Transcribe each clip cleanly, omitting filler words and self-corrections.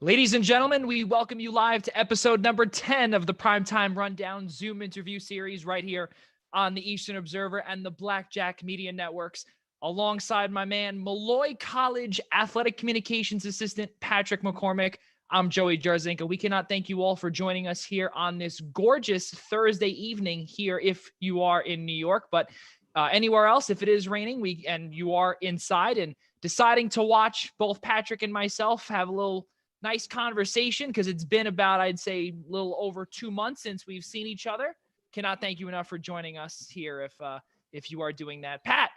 Ladies and gentlemen, we welcome you live to episode number 10 of the Primetime Rundown Zoom interview series right here on the Eastern Observer and the Blackjack Media Networks, alongside my man, Molloy College Athletic Communications Assistant, Patrick McCormack. I'm Joey Jarzynka. We cannot thank you all for joining us here on this gorgeous Thursday evening here if you are in New York, but anywhere else, if it is raining and you are inside and deciding to watch both Patrick and myself have a little nice conversation, because it's been about, I'd say, a little over 2 months since we've seen each other. Cannot thank you enough for joining us here if you are doing that. Pat,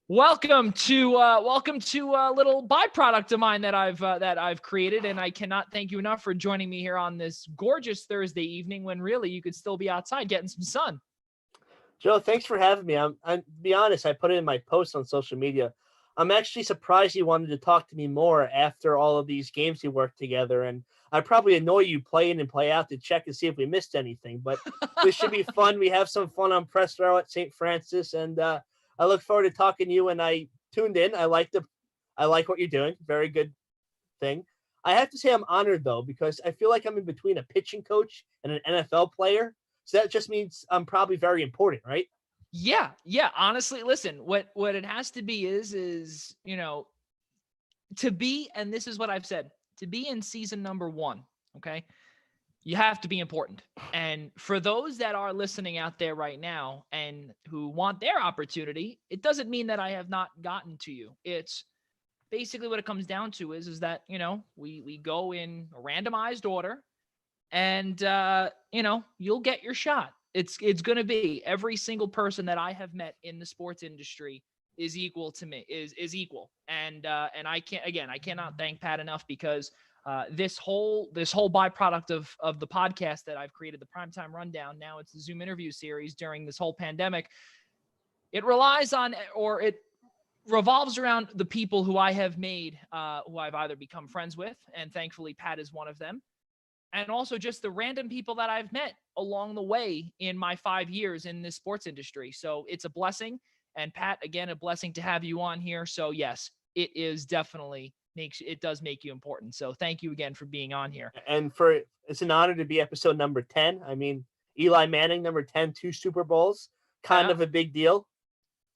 welcome to a little byproduct of mine that I've created, and I cannot thank you enough for joining me here on this gorgeous Thursday evening when really you could still be outside getting some sun. Joe, thanks for having me. I'm to be honest, I put it in my post on social media. I'm actually surprised you wanted to talk to me more after all of these games we worked together, and I probably annoy you play in and play out to check and see if we missed anything. But this should be fun. We have some fun on press row at St. Francis, and I look forward to talking to you. And I tuned in. I like what you're doing. Very good thing. I have to say I'm honored though, because I feel like I'm in between a pitching coach and an NFL player. So that just means I'm probably very important, right? Yeah. Honestly, listen, what it has to be is, to be, and this is what I've said, to be in season number 1, okay, you have to be important. And for those that are listening out there right now and who want their opportunity, it doesn't mean that I have not gotten to you. It's basically what it comes down to is that, we go in a randomized order and, you'll get your shot. It's going to be every single person that I have met in the sports industry is equal to me, is equal. And I cannot thank Pat enough, because this whole byproduct of the podcast that I've created, the Primetime Rundown, now it's the Zoom interview series during this whole pandemic. It relies on, or it revolves around the people who I have made, who I've either become friends with, and thankfully Pat is one of them, and also just the random people that I've met along the way in my 5 years in this sports industry. So it's a blessing. And Pat, again, a blessing to have you on here. So yes, it is definitely it does make you important. So thank you again for being on here. And it's an honor to be episode number 10. I mean, Eli Manning, number 10, 2 Super Bowls, kind of a big deal.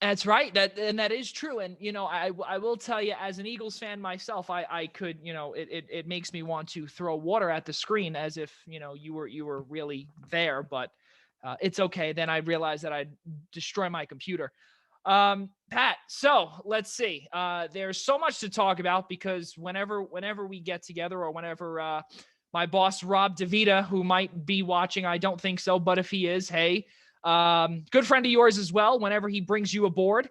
That's right. That is true. And, I will tell you, as an Eagles fan myself, I could, it makes me want to throw water at the screen as if, you were really there, but it's okay. Then I realized that I'd destroy my computer. Pat, so let's see. There's so much to talk about, because whenever we get together, or whenever my boss, Rob DeVita, who might be watching, I don't think so, but if he is, hey, good friend of yours as well, whenever he brings you aboard.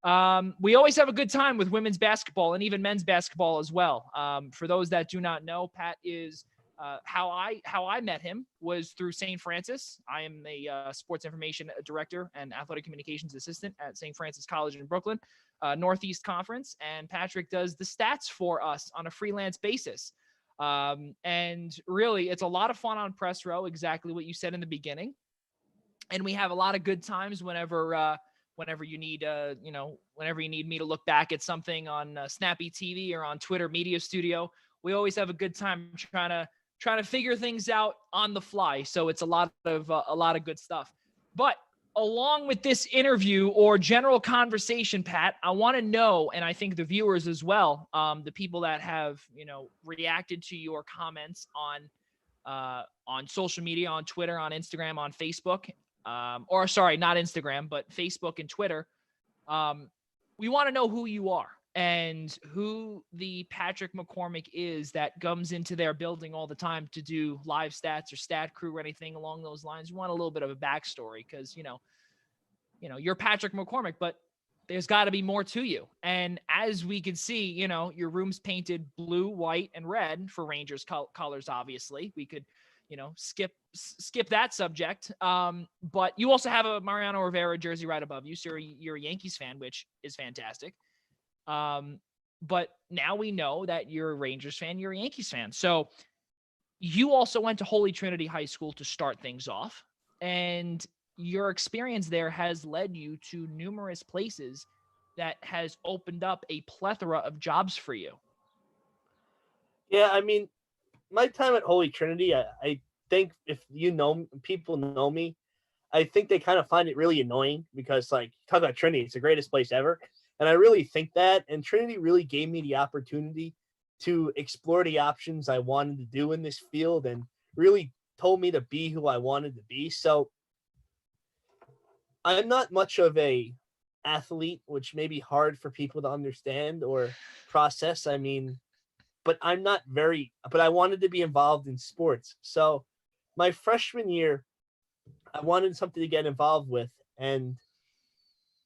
We always have a good time with women's basketball and even men's basketball as well. For those that do not know, Pat is how I met him was through St. Francis. I am a sports information director and athletic communications assistant at St. Francis College in Brooklyn, Northeast Conference, and Patrick does the stats for us on a freelance basis. And really, it's a lot of fun on press row, exactly what you said in the beginning. And we have a lot of good times whenever you need, whenever you need me to look back at something on Snappy TV or on Twitter Media Studio. We always have a good time trying to figure things out on the fly. So it's a lot of good stuff. But along with this interview or general conversation, Pat, I want to know, and I think the viewers as well, the people that have reacted to your comments on social media, on Twitter, on Instagram, on Facebook. Or sorry, not Instagram, but Facebook and Twitter. We want to know who you are and who the Patrick McCormack is that comes into their building all the time to do live stats or stat crew or anything along those lines. We want a little bit of a backstory, because, you're Patrick McCormack, but there's got to be more to you. And as we can see, your room's painted blue, white, and red for Rangers colors. Obviously, we could, skip that subject. But you also have a Mariano Rivera jersey right above you. So you're a Yankees fan, which is fantastic. But now we know that you're a Rangers fan, you're a Yankees fan. So you also went to Holy Trinity High School to start things off. And your experience there has led you to numerous places that has opened up a plethora of jobs for you. Yeah, I mean, my time at Holy Trinity, I think if people know me, I think they kind of find it really annoying because, like, talk about Trinity, it's the greatest place ever. And I really think that. And Trinity really gave me the opportunity to explore the options I wanted to do in this field and really told me to be who I wanted to be. So I'm not much of a athlete, which may be hard for people to understand or process. I mean, but I wanted to be involved in sports. So my freshman year, I wanted something to get involved with. And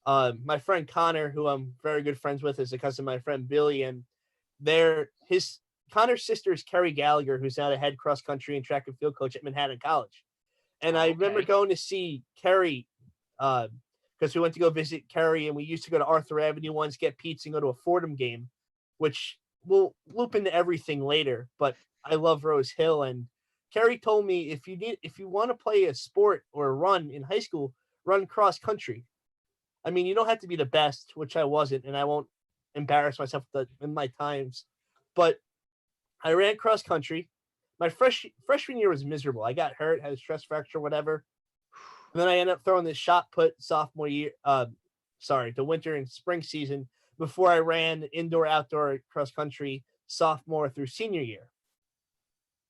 my friend Connor, who I'm very good friends with, is a cousin of my friend Billy. And his Connor's sister is Kerry Gallagher, who's now the head cross country and track and field coach at Manhattan College. And I remember Okay. going to see Kerry because we went to go visit Kerry, and we used to go to Arthur Avenue once, get pizza, and go to a Fordham game, which we'll loop into everything later. But I love Rose Hill, and Kerry told me if you want to play a sport or run in high school, run cross country. I mean, you don't have to be the best, which I wasn't, and I won't embarrass myself in my times. But I ran cross country. My freshman year was miserable. I got hurt, had a stress fracture, whatever. And then I ended up throwing this shot put sophomore year, the winter and spring season before I ran indoor outdoor cross country sophomore through senior year.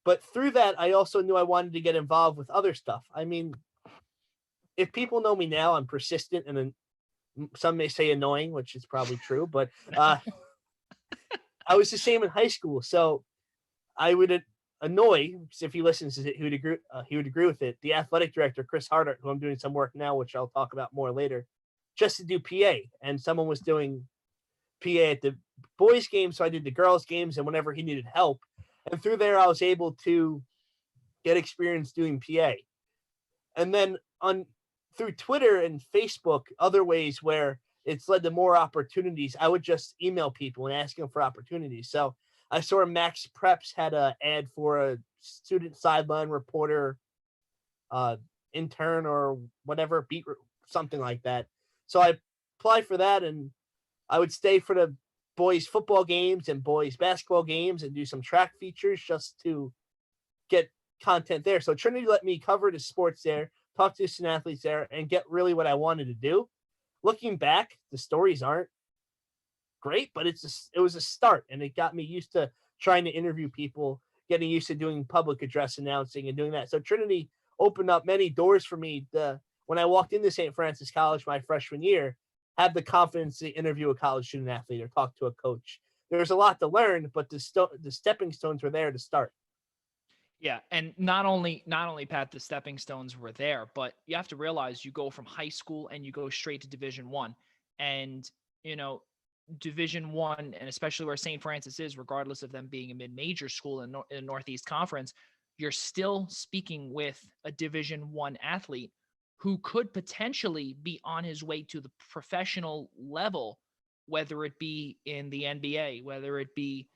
But through that, I also knew I wanted to get involved with other stuff. I mean, if people know me now, I'm persistent and some may say annoying, which is probably true, but I was the same in high school. So I would annoy, if he listens to it, he would agree with it. The athletic director, Chris Hardart, who I'm doing some work now, which I'll talk about more later, just to do PA. And someone was doing PA at the boys' game, so I did the girls' games, and whenever he needed help. And through there, I was able to get experience doing PA. And then through Twitter and Facebook, other ways where it's led to more opportunities, I would just email people and ask them for opportunities. So I saw Max Preps had an ad for a student sideline reporter, intern or whatever, something like that. So I applied for that, and I would stay for the boys football games and boys basketball games and do some track features just to get content there. So Trinity let me cover the sports there, talk to student athletes there, and get really what I wanted to do. Looking back, the stories aren't great, but it was a start, and it got me used to trying to interview people, getting used to doing public address announcing and doing that. So Trinity opened up many doors for me when I walked into St. Francis College my freshman year, have the confidence to interview a college student athlete or talk to a coach. There's a lot to learn, but the stepping stones were there to start. Yeah, and not only Pat, the stepping stones were there, but you have to realize you go from high school and you go straight to Division 1. And, Division 1, and especially where St. Francis is, regardless of them being a mid-major school in the Northeast Conference, you're still speaking with a Division 1 athlete who could potentially be on his way to the professional level, whether it be in the NBA, whether it be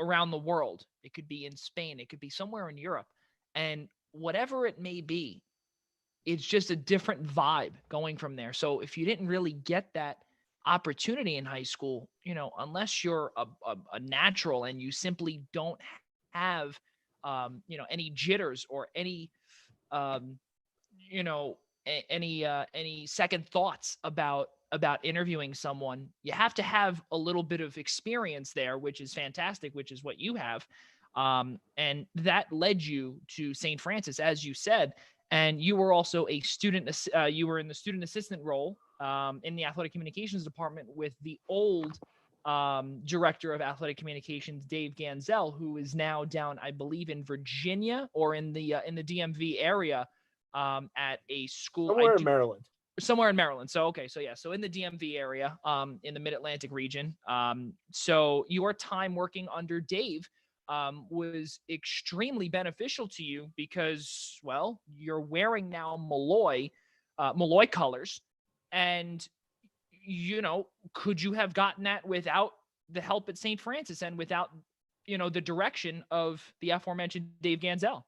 around the world. It could be in Spain. It could be somewhere in Europe. And whatever it may be, it's just a different vibe going from there. So if you didn't really get that opportunity in high school, unless you're a natural and you simply don't have, any jitters or any, um, any second thoughts about interviewing someone, you have to have a little bit of experience there, which is fantastic, which is what you have. And that led you to St. Francis, as you said, and you were also a student. You were in the student assistant role in the athletic communications department with the old director of athletic communications, Dave Ganzel, who is now down, I believe, in Virginia or in the DMV area at a school In Maryland. Somewhere in Maryland. So, okay. So yeah. So in the DMV area, in the mid-Atlantic region. So your time working under Dave was extremely beneficial to you because, well, you're wearing now Molloy colors. And, could you have gotten that without the help at St. Francis and without, the direction of the aforementioned Dave Ganzel?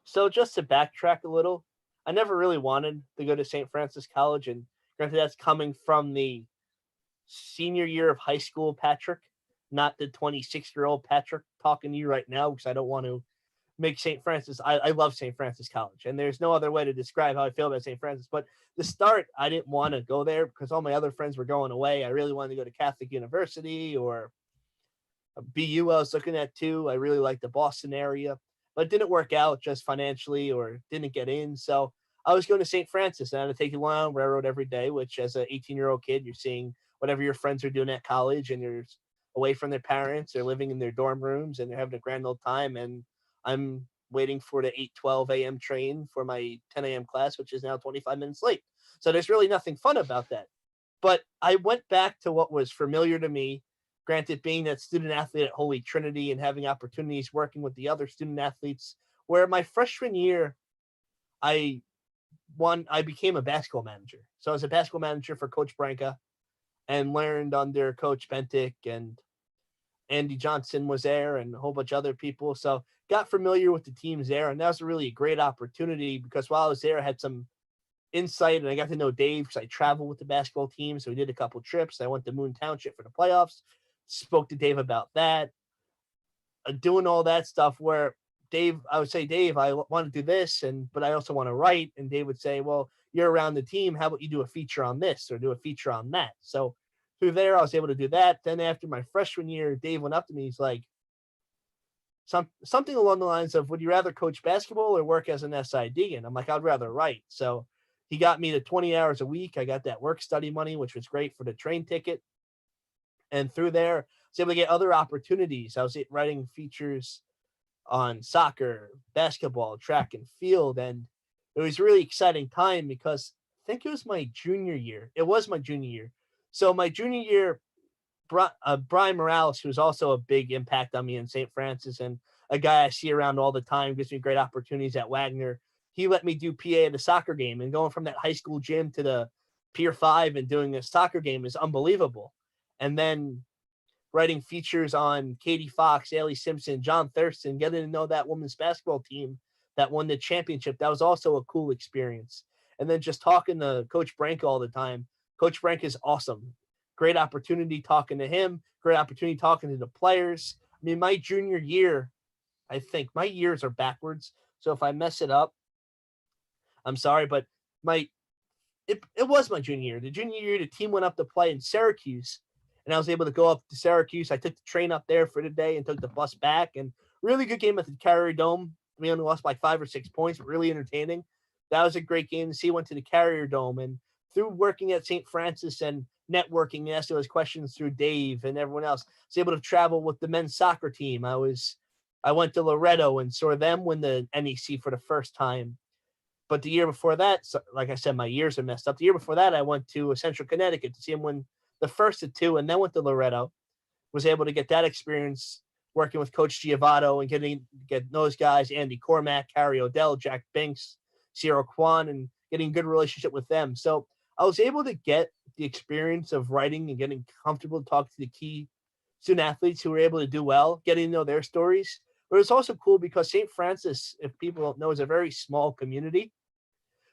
So just to backtrack a little, I never really wanted to go to St. Francis College, and granted that's coming from the senior year of high school, Patrick. not the 26-year-old Patrick talking to you right now, because I don't want to make St. Francis. I love St. Francis College, and there's no other way to describe how I feel about St. Francis. But the start, I didn't want to go there because all my other friends were going away. I really wanted to go to Catholic University or BU. I was looking at too. I really liked the Boston area, but it didn't work out just financially or didn't get in. So I was going to St. Francis, and I had to take a Long Island Railroad every day, which as an 18-year-old kid, you're seeing whatever your friends are doing at college, and you're away from their parents. They're living in their dorm rooms, and they're having a grand old time. And I'm waiting for the 8:12 a.m. train for my 10 a.m. class, which is now 25 minutes late. So there's really nothing fun about that. But I went back to what was familiar to me. Granted, being that student athlete at Holy Trinity and having opportunities working with the other student athletes, where my freshman year, I became a basketball manager. So I was a basketball manager for Coach Branca and learned under Coach Bentic, and Andy Johnson was there and a whole bunch of other people. So got familiar with the teams there. And that was really a great opportunity because while I was there, I had some insight and I got to know Dave because I traveled with the basketball team. So we did a couple trips. I went to Moon Township for the playoffs, spoke to Dave about that, doing all that stuff where I would say, Dave, I want to do this, but I also want to write. And Dave would say, well, you're around the team. How about you do a feature on this or do a feature on that? So through there, I was able to do that. Then after my freshman year, Dave went up to me. He's like, something along the lines of, would you rather coach basketball or work as an SID? And I'm like, I'd rather write. So he got me to 20 hours a week. I got that work study money, which was great for the train ticket. And through there, I was able to get other opportunities. I was writing features on soccer, basketball, track and field. And it was a really exciting time because I think it was my junior year. It was my junior year. So my junior year, Brian Morales, who's also a big impact on me in St. Francis and a guy I see around all the time, gives me great opportunities at Wagner. He let me do PA at a soccer game, and going from that high school gym to the Pier 5 and doing a soccer game is unbelievable. And then writing features on Katie Fox, Allie Simpson, John Thurston, getting to know that women's basketball team that won the championship. That was also a cool experience. And then just talking to Coach Branca all the time. Coach Branca is awesome. Great opportunity talking to him. Great opportunity talking to the players. I mean, my junior year, I think my years are backwards. So if I mess it up, I'm sorry, but it was my junior year. The junior year, the team went up to play in Syracuse, and I was able to go up to Syracuse. I took the train up there for the day and took the bus back. And really good game at the Carrier Dome. We only lost by 5 or 6 points, but really entertaining. That was a great game to see. Went to the Carrier Dome, and through working at St. Francis and networking and asking those questions through Dave and everyone else, I was able to travel with the men's soccer team. I went to Loretto and saw them win the NEC for the first time. But the year before that, so like I said, my years are messed up. The year before that, I went to Central Connecticut to see him win the first of two, and then went to Loretto. Was able to get that experience working with Coach Giavato and get those guys, Andy Cormack, Harry Odell, Jack Binks, Cyril Kwan, and getting a good relationship with them. So I was able to get the experience of writing and getting comfortable to talk to the key student athletes who were able to do well, getting to know their stories. But it's also cool because St. Francis, if people don't know, is a very small community.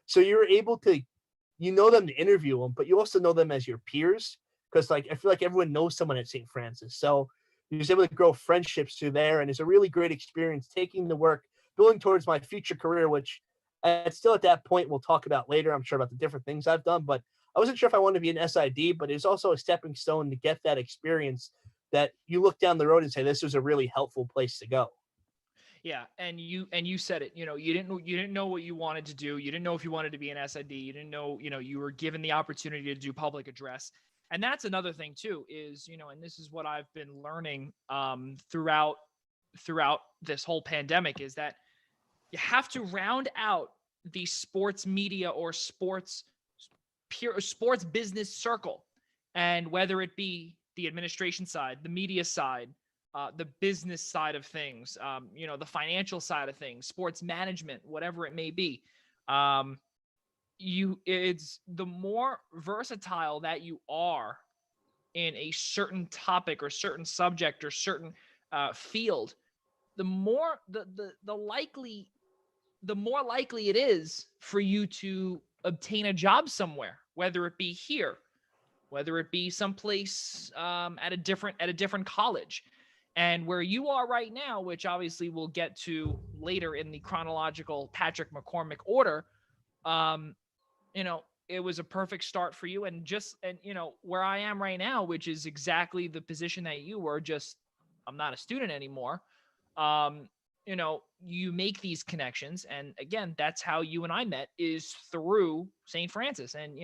So you're able to, know them to interview them, but you also know them as your peers. Because I feel like everyone knows someone at St. Francis. So you're able to grow friendships through there. And it's a really great experience taking the work, building towards my future career, which still at that point we'll talk about later. I'm sure about the different things I've done, but I wasn't sure if I wanted to be an SID, but it's also a stepping stone to get that experience that you look down the road and say, this was a really helpful place to go. Yeah, and you said it. You didn't know what you wanted to do. You didn't know if you wanted to be an SID. You didn't know. You were given the opportunity to do public address, and that's another thing too. Is and this is what I've been learning throughout this whole pandemic is that you have to round out the sports media or sports business circle, and whether it be the administration side, the media side, the business side of things, the financial side of things, sports management, whatever it may be. It's the more versatile that you are in a certain topic or certain subject or certain field, the more likely it is for you to obtain a job somewhere, whether it be here whether it be someplace at a different college. And where you are right now, which obviously we'll get to later in the chronological Patrick McCormack order, um, it was a perfect start for you. And where I am right now, which is exactly the position that you were, just I'm not a student anymore. Um, you make these connections. And again, that's how you and I met, is through St. Francis. And,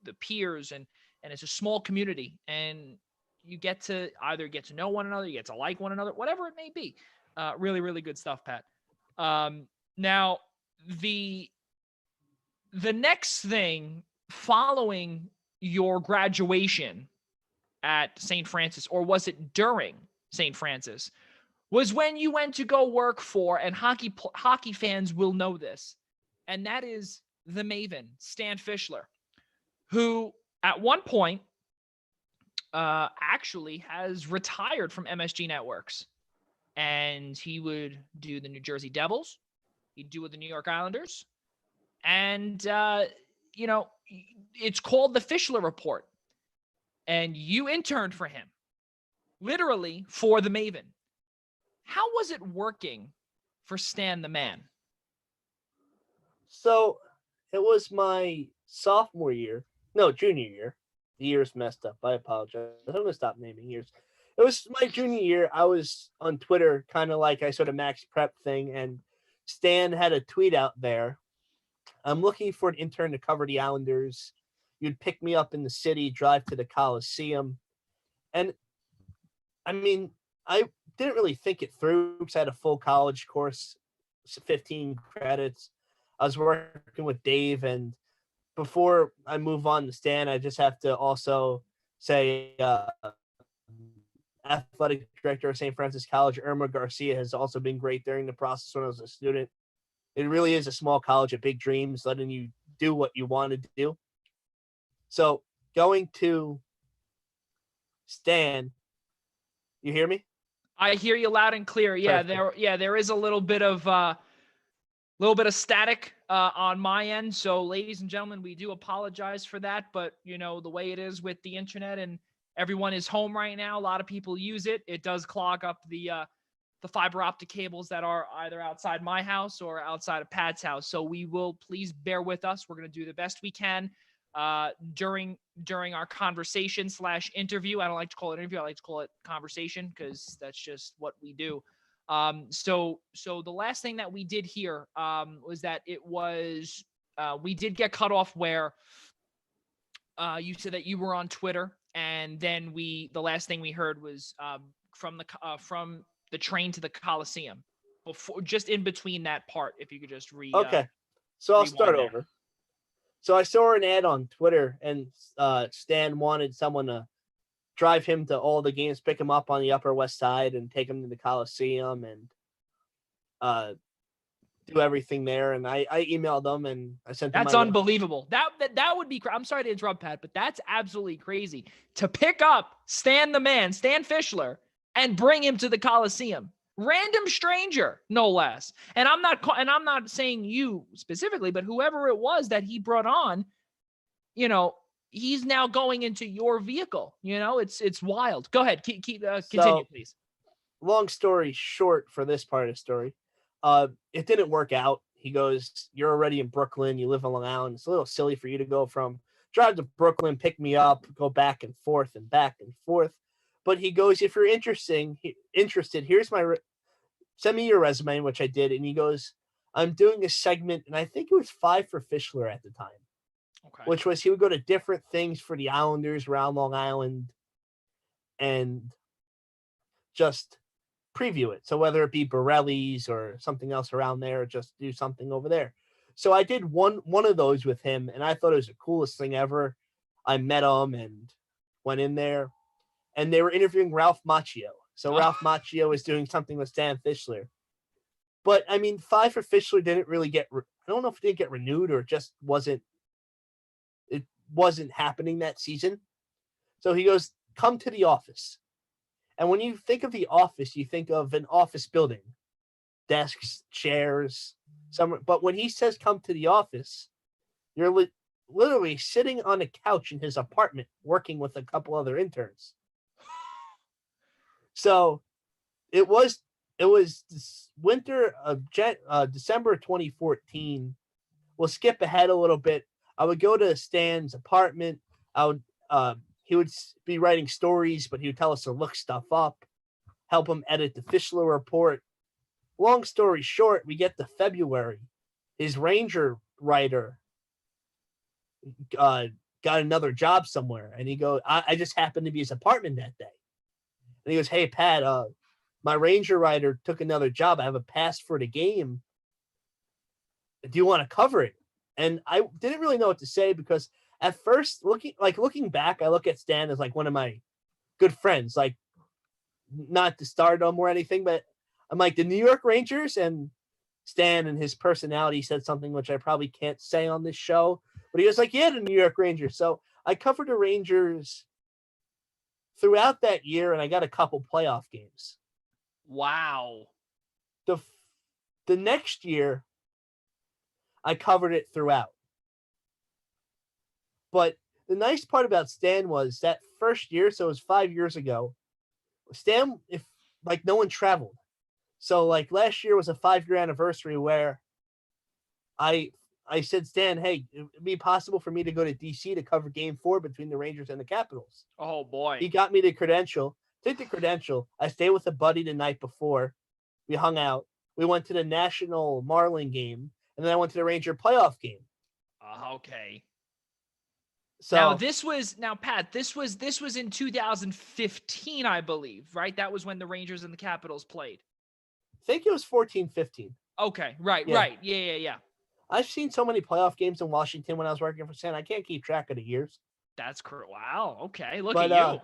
the peers, and it's a small community, and you get to either get to know one another, you get to like one another, whatever it may be. Really, really good stuff, Pat. Now, the next thing following your graduation at St. Francis, or was it during St. Francis, was when you went to go work for, and hockey fans will know this, and that is the Maven, Stan Fischler, who at one point actually has retired from MSG Networks. And he would do the New Jersey Devils. He'd do with the New York Islanders. And, it's called the Fischler Report. And you interned for him, literally for the Maven. How was it working for Stan the Man? So it was my junior year. The year's messed up. I apologize. I'm going to stop naming years. It was my junior year. I was on Twitter, kind of like I sort of max prep thing, and Stan had a tweet out there. I'm looking for an intern to cover the Islanders. You'd pick me up in the city, drive to the Coliseum. And I mean, I didn't really think it through because I had a full college course, 15 credits. I was working with Dave, and before I move on to Stan, I just have to also say athletic director of St. Francis College, Irma Garcia, has also been great during the process when I was a student. It really is a small college of big dreams, letting you do what you wanted to do. So going to Stan, you hear me? I hear you loud and clear. Yeah, there is a little bit of static on my end. So, ladies and gentlemen, we do apologize for that. But the way it is with the internet, and everyone is home right now, a lot of people use it. It does clog up the fiber optic cables that are either outside my house or outside of Pat's house. So please bear with us. We're going to do the best we can during our conversation / interview. I don't like to call it interview. I like to call it conversation, because that's just what we do. So the last thing that we did here was that we did get cut off where you said that you were on Twitter, and then the last thing we heard was from the train to the Coliseum. Before, just in between that part, if you could just Okay, so I'll start over. So I saw an ad on Twitter, and Stan wanted someone to drive him to all the games, pick him up on the Upper West Side, and take him to the Coliseum, and do everything there. And I emailed them, and I sent them. That's unbelievable. That would be. I'm sorry to interrupt, Pat, but that's absolutely crazy to pick up Stan the Man, Stan Fischler, and bring him to the Coliseum. Random stranger, no less. And I'm not saying you specifically, but whoever it was that he brought on, he's now going into your vehicle. It's wild. Go ahead, continue, please. Long story short, for this part of the story, it didn't work out. He goes, "You're already in Brooklyn. You live on Long Island. It's a little silly for you to go from drive to Brooklyn, pick me up, go back and forth and back and forth." But he goes, "If you're interested, here's send me your resume," which I did. And he goes, "I'm doing a segment," and I think it was 5 for Fischler at the time. Okay. Which was he would go to different things for the Islanders around Long Island and just preview it. So whether it be Borelli's or something else around there, just do something over there. So I did one of those with him, and I thought it was the coolest thing ever. I met him and went in there, and they were interviewing Ralph Macchio. So Ralph Macchio was doing something with Stan Fischler. But, I mean, 5 for Fischler didn't really I don't know if it didn't get renewed or just wasn't happening that season. So he goes, "Come to the office." And when you think of the office, you think of an office building, desks, chairs, somewhere. But when he says come to the office, you're literally sitting on a couch in his apartment working with a couple other interns. So it was this winter of December 2014. We'll skip ahead a little bit. I would go to Stan's apartment. I would he would be writing stories, but he would tell us to look stuff up, help him edit the Fischler report. Long story short, we get to February. His Ranger writer got another job somewhere, and he goes, I just happened to be his apartment that day. And he goes, "Hey, Pat, my Ranger writer took another job. I have a pass for the game. Do you want to cover it?" And I didn't really know what to say because at first, looking back, I look at Stan as like one of my good friends, like not to stardom or anything, but I'm like the New York Rangers, and Stan and his personality said something which I probably can't say on this show, but he was like, "Yeah, the New York Rangers." So I covered the Rangers throughout that year, and I got a couple playoff games. Wow. The next year, I covered it throughout. But the nice part about Stan was that first year, so it was 5 years ago, Stan, if like no one traveled. So like last year was a 5-year anniversary where I said, "Stan, hey, it'd be possible for me to go to DC to cover game 4 between the Rangers and the Capitals." Oh boy. He got me the credential. Took the credential. I stayed with a buddy the night before. We hung out. We went to the National Marlin game, and then I went to the Ranger playoff game. Okay. So Pat, this was in 2015, I believe, right? That was when the Rangers and the Capitals played. I think it was 14-15. Okay, right. Yeah. I've seen so many playoff games in Washington when I was working for Stan. I can't keep track of the years. That's correct. Wow. Okay. Look at you.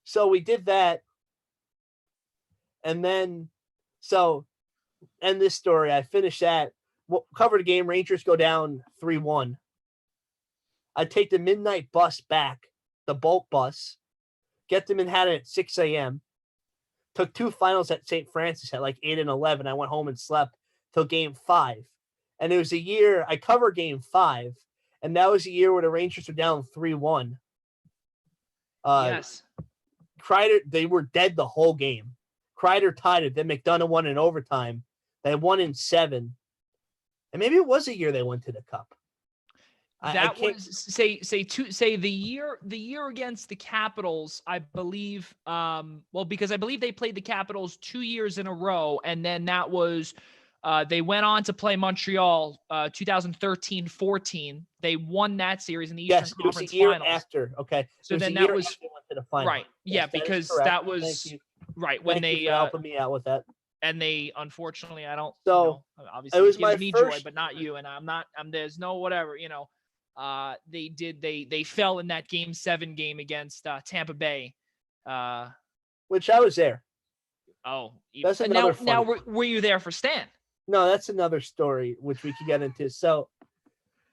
So we did that. And then, end this story. I finished that. Covered the game. Rangers go down 3-1. I take the midnight bus back, the bulk bus, get to Manhattan at 6 a.m. Took 2 finals at St. Francis at like 8 and 11. I went home and slept till game 5. And it was a year I covered game 5. And that was a year where the Rangers were down 3-1. Yes. Kreider, they were dead the whole game. Kreider tied it. Then McDonough won in overtime. They won in 7. And maybe it was a year they went to the Cup. That was the year against the Capitals, I believe. Because I believe they played the Capitals 2 years in a row, and then that was they went on to play Montreal 2013-14. They won that series in the Eastern Conference it was a year Finals. After. Okay, so then that was they went to the final. Right. Yeah, because that was right when they helping me out with that. And they, unfortunately, I don't. So obviously, it was my me first joy, but not you. And there's no whatever. They fell in that game 7 game against Tampa Bay. Which I was there. Oh, that's another. Now, were you there for Stan? No, that's another story which we could get into. So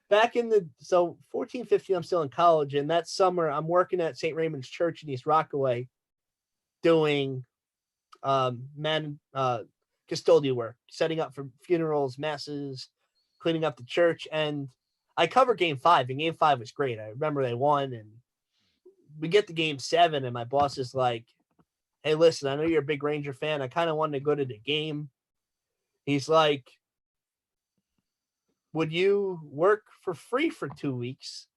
back in 14-15, I'm still in college, and that summer I'm working at St. Raymond's Church in East Rockaway, doing custodial work, setting up for funerals, masses, cleaning up the church, and I covered game 5, and game 5 was great. I remember they won, and we get to game 7, and my boss is like, "Hey, listen, I know you're a big Ranger fan. I kind of wanted to go to the game." He's like, "Would you work for free for 2 weeks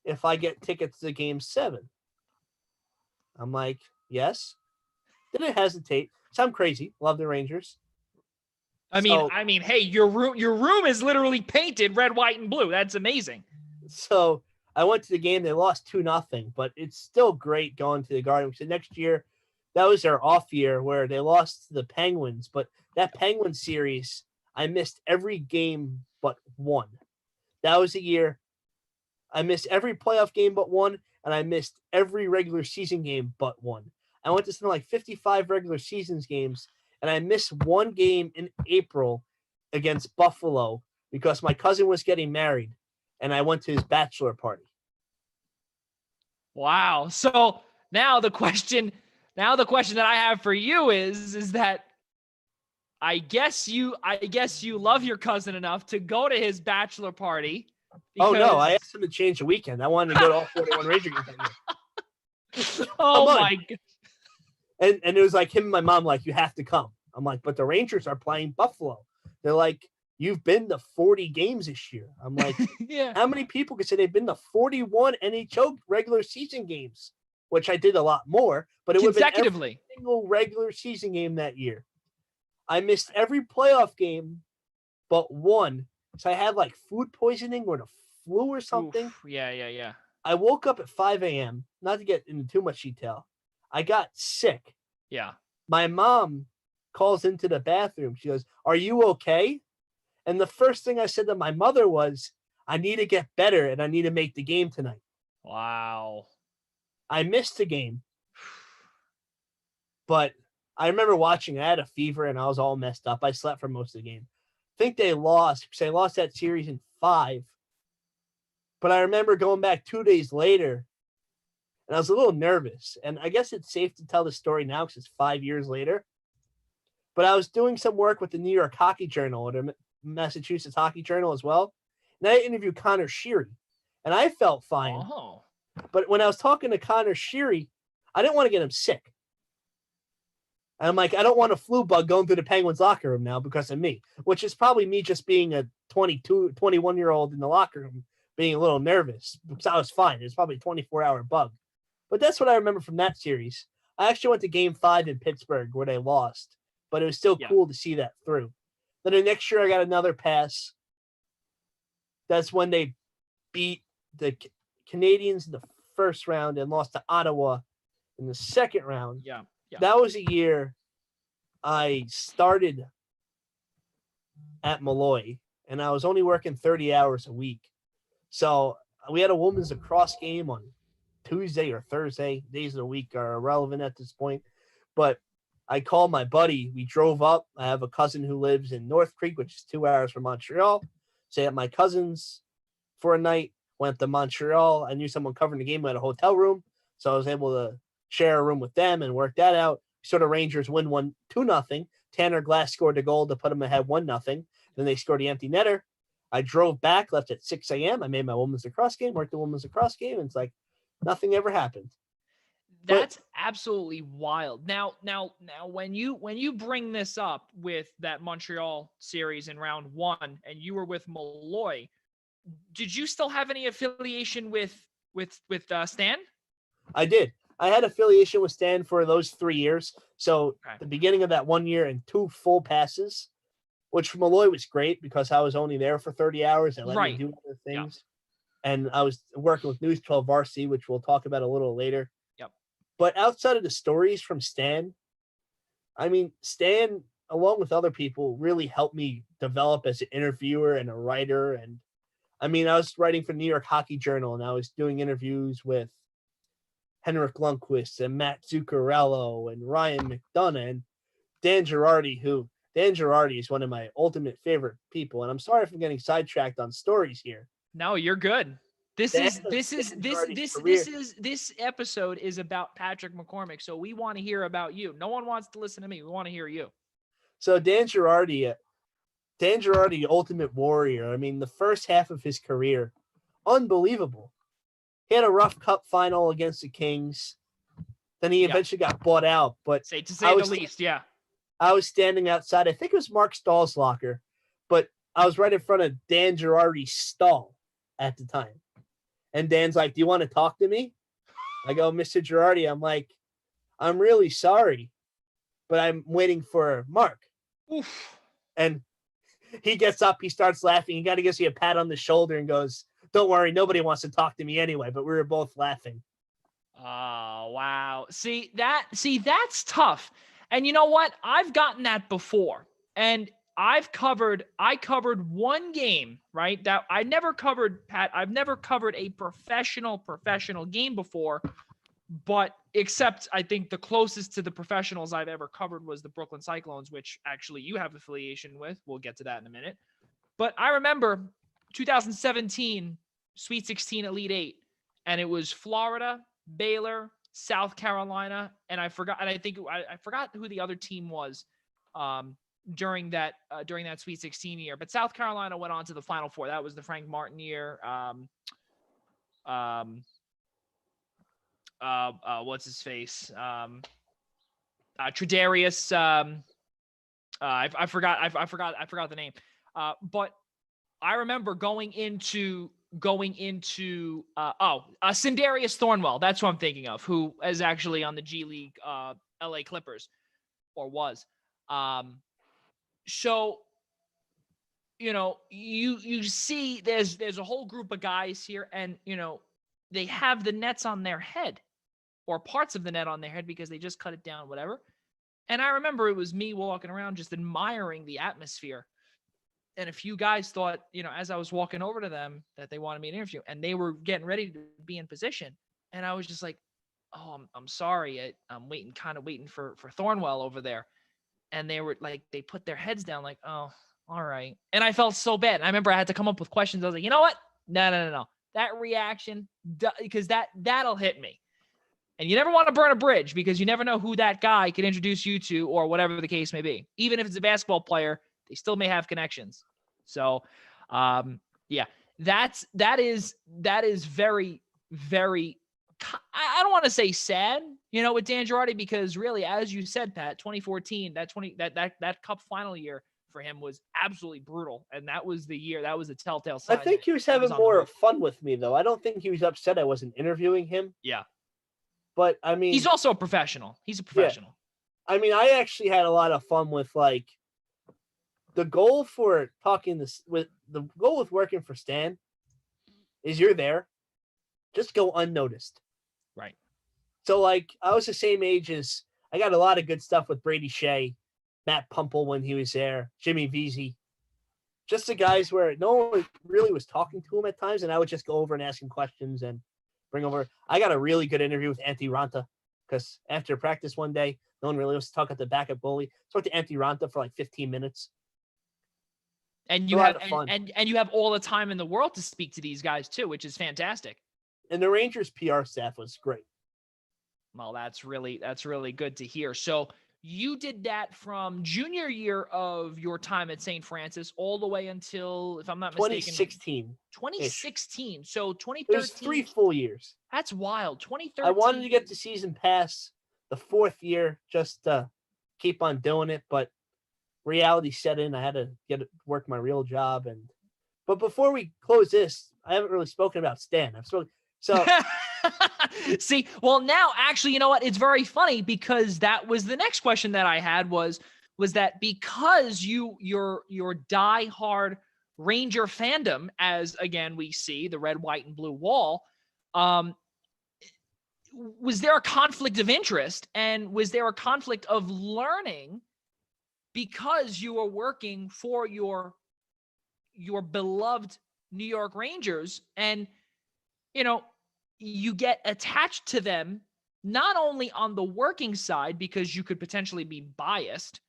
if I get tickets to game 7? I'm like, "Yes." Didn't hesitate. So I'm crazy. Love the Rangers. I mean, hey, your room is literally painted red, white, and blue. That's amazing. So I went to the game. They lost 2-0, but it's still great going to the Garden. So next year, that was their off year where they lost to the Penguins. But that Penguins series, I missed every game but one. That was a year I missed every playoff game but one, and I missed every regular season game but one. I went to something like 55 regular seasons games, and I missed one game in April against Buffalo because my cousin was getting married, and I went to his bachelor party. Wow. So now the question that I have for you is that I guess you love your cousin enough to go to his bachelor party. Oh no, I Because asked him to change the weekend. I wanted to go to all 41 Ranger games that year. oh Come on. my god. And it was like him and my mom, like, you have to come. I'm like, but the Rangers are playing Buffalo. They're like, you've been to 40 games this year. I'm like, Yeah. how many people could say they've been to 41 NHL regular season games? Which I did a lot more, but it would have been every Consecutively. single regular season game that year. I missed every playoff game but one. So I had like food poisoning or the flu or something. Oof. Yeah, yeah, yeah. I woke up at 5 a.m. Not to get into too much detail. I got sick. Yeah. My mom calls into the bathroom. She goes, "Are you okay?" And the first thing I said to my mother was, "I need to get better and I need to make the game tonight." Wow. I missed the game, but I remember watching. I had a fever and I was all messed up. I slept for most of the game. I think they lost because they lost that series in 5. But I remember going back 2 days later and I was a little nervous. And I guess it's safe to tell the story now because it's 5 years later. But I was doing some work with the New York Hockey Journal or the Massachusetts Hockey Journal as well. And I interviewed Connor Sheary. And I felt fine. Oh. But when I was talking to Connor Sheary, I didn't want to get him sick. And I'm like, I don't want a flu bug going through the Penguins locker room now because of me, which is probably me just being a 21-year-old in the locker room, being a little nervous because I was fine. It was probably a 24-hour bug. But that's what I remember from that series. I actually went to game 5 in Pittsburgh where they lost, but it was still cool to see that through. Then the next year I got another pass. That's when they beat the Canadians in the first round and lost to Ottawa in the second round. Yeah. Yeah. That was a year I started at Molloy and I was only working 30 hours a week. So we had a women's lacrosse game on Tuesday or Thursday. Days of the week are irrelevant at this point. But I called my buddy. We drove up. I have a cousin who lives in North Creek, which is 2 hours from Montreal. Stayed at my cousin's for a night. Went to Montreal. I knew someone covering the game at a hotel room. So I was able to share a room with them and work that out. So the Rangers win 2-0. Tanner Glass scored the goal to put them ahead 1-0. Then they scored the empty netter. I drove back, left at 6 a.m. I made my women's lacrosse game, worked the women's lacrosse game, and it's like nothing ever happened. That's absolutely wild. Now, when you bring this up with that Montreal series in round 1, and you were with Molloy, did you still have any affiliation with Stan? I did. I had affiliation with Stan for those 3 years. So the beginning of that 1 year and 2 full passes, which for Molloy was great because I was only there for 30 hours and let me do other things. Yeah. And I was working with News 12 Varsity, which we'll talk about a little later. Yep. But outside of the stories from Stan, I mean, Stan, along with other people, really helped me develop as an interviewer and a writer. And I mean, I was writing for New York Hockey Journal and I was doing interviews with Henrik Lundqvist and Matt Zuccarello and Ryan McDonough and Dan Girardi, Dan Girardi is one of my ultimate favorite people. And I'm sorry if I'm getting sidetracked on stories here. No, you're good. This episode is about Patrick McCormack. So we want to hear about you. No one wants to listen to me. We want to hear you. So Dan Girardi, ultimate warrior. I mean, the first half of his career, unbelievable. He had a rough cup final against the Kings. Then he eventually got bought out. But to say the least, yeah. I was standing outside. I think it was Mark Stahl's locker, but I was right in front of Dan Girardi's stall at the time. And Dan's like, "Do you want to talk to me?" I go, "Mr. Girardi," I'm like, "I'm really sorry, but I'm waiting for Mark." Oof. And he gets up, he starts laughing. He got to give me a pat on the shoulder and goes, "Don't worry, nobody wants to talk to me anyway." But we were both laughing. Oh, wow. See, that's tough. And you know what? I've gotten that before. And I covered one game, right? That I never covered, Pat. I've never covered a professional game before, but except I think the closest to the professionals I've ever covered was the Brooklyn Cyclones, which actually you have affiliation with. We'll get to that in a minute. But I remember 2017 Sweet 16 Elite 8, and it was Florida, Baylor, South Carolina, and I forgot who the other team was. during that Sweet 16 year. But South Carolina went on to the Final Four. That was the Frank Martin year. What's his face? Tredarius. I forgot the name. But I remember going into Sindarius Thornwell. That's who I'm thinking of, who is actually on the G League LA Clippers, or was. So, you see there's a whole group of guys here, and they have the nets on their head, or parts of the net on their head, because they just cut it down, whatever. And I remember it was me walking around just admiring the atmosphere. And a few guys thought, as I was walking over to them, that they wanted me to interview, and they were getting ready to be in position. And I was just like, oh, I'm sorry. I'm waiting for Thornwell over there. And they were like, they put their heads down like, oh, all right. And I felt so bad. And I remember I had to come up with questions. I was like, you know what? No. That reaction, because that'll hit me. And you never want to burn a bridge, because you never know who that guy can introduce you to, or whatever the case may be. Even if it's a basketball player, they still may have connections. So, yeah, that is very, very, I don't want to say sad, with Dan Girardi, because really, as you said, Pat, 2014, that Cup final year for him was absolutely brutal. And that was the year, that was a telltale sign. I think he was having more fun with me, though. I don't think he was upset I wasn't interviewing him. Yeah. But I mean, he's also a professional. He's a professional. Yeah. I mean, I actually had a lot of fun with, like, the goal for working for Stan is you're there, just go unnoticed. Right. So, like, I was the same age as, I got a lot of good stuff with Brady Shea, Matt Pumple when he was there, Jimmy Vesey, just the guys where no one really was talking to him at times, and I would just go over and ask him questions and bring over. I got a really good interview with Antti Ranta, because after practice one day, no one really was talking at the backup goalie. Talked to Antti Ranta for like 15 minutes. And you have and you have all the time in the world to speak to these guys too, which is fantastic. And the Rangers PR staff was great. Well, that's really good to hear. So you did that from junior year of your time at St. Francis all the way until, if I'm not mistaken, 2016. 2016. So 2013. It was 3 full years. That's wild. 2013. I wanted to get the season pass the 4th year just to keep on doing it, but reality set in. I had to work my real job. But before we close this, I haven't really spoken about Stan. So see, well, now actually, you know what? It's very funny, because that was the next question that I had was that because your diehard Ranger fandom, as again we see the red, white, and blue wall, was there a conflict of interest, and was there a conflict of learning, because you were working for your beloved New York Rangers, and you get attached to them not only on the working side because you could potentially be biased,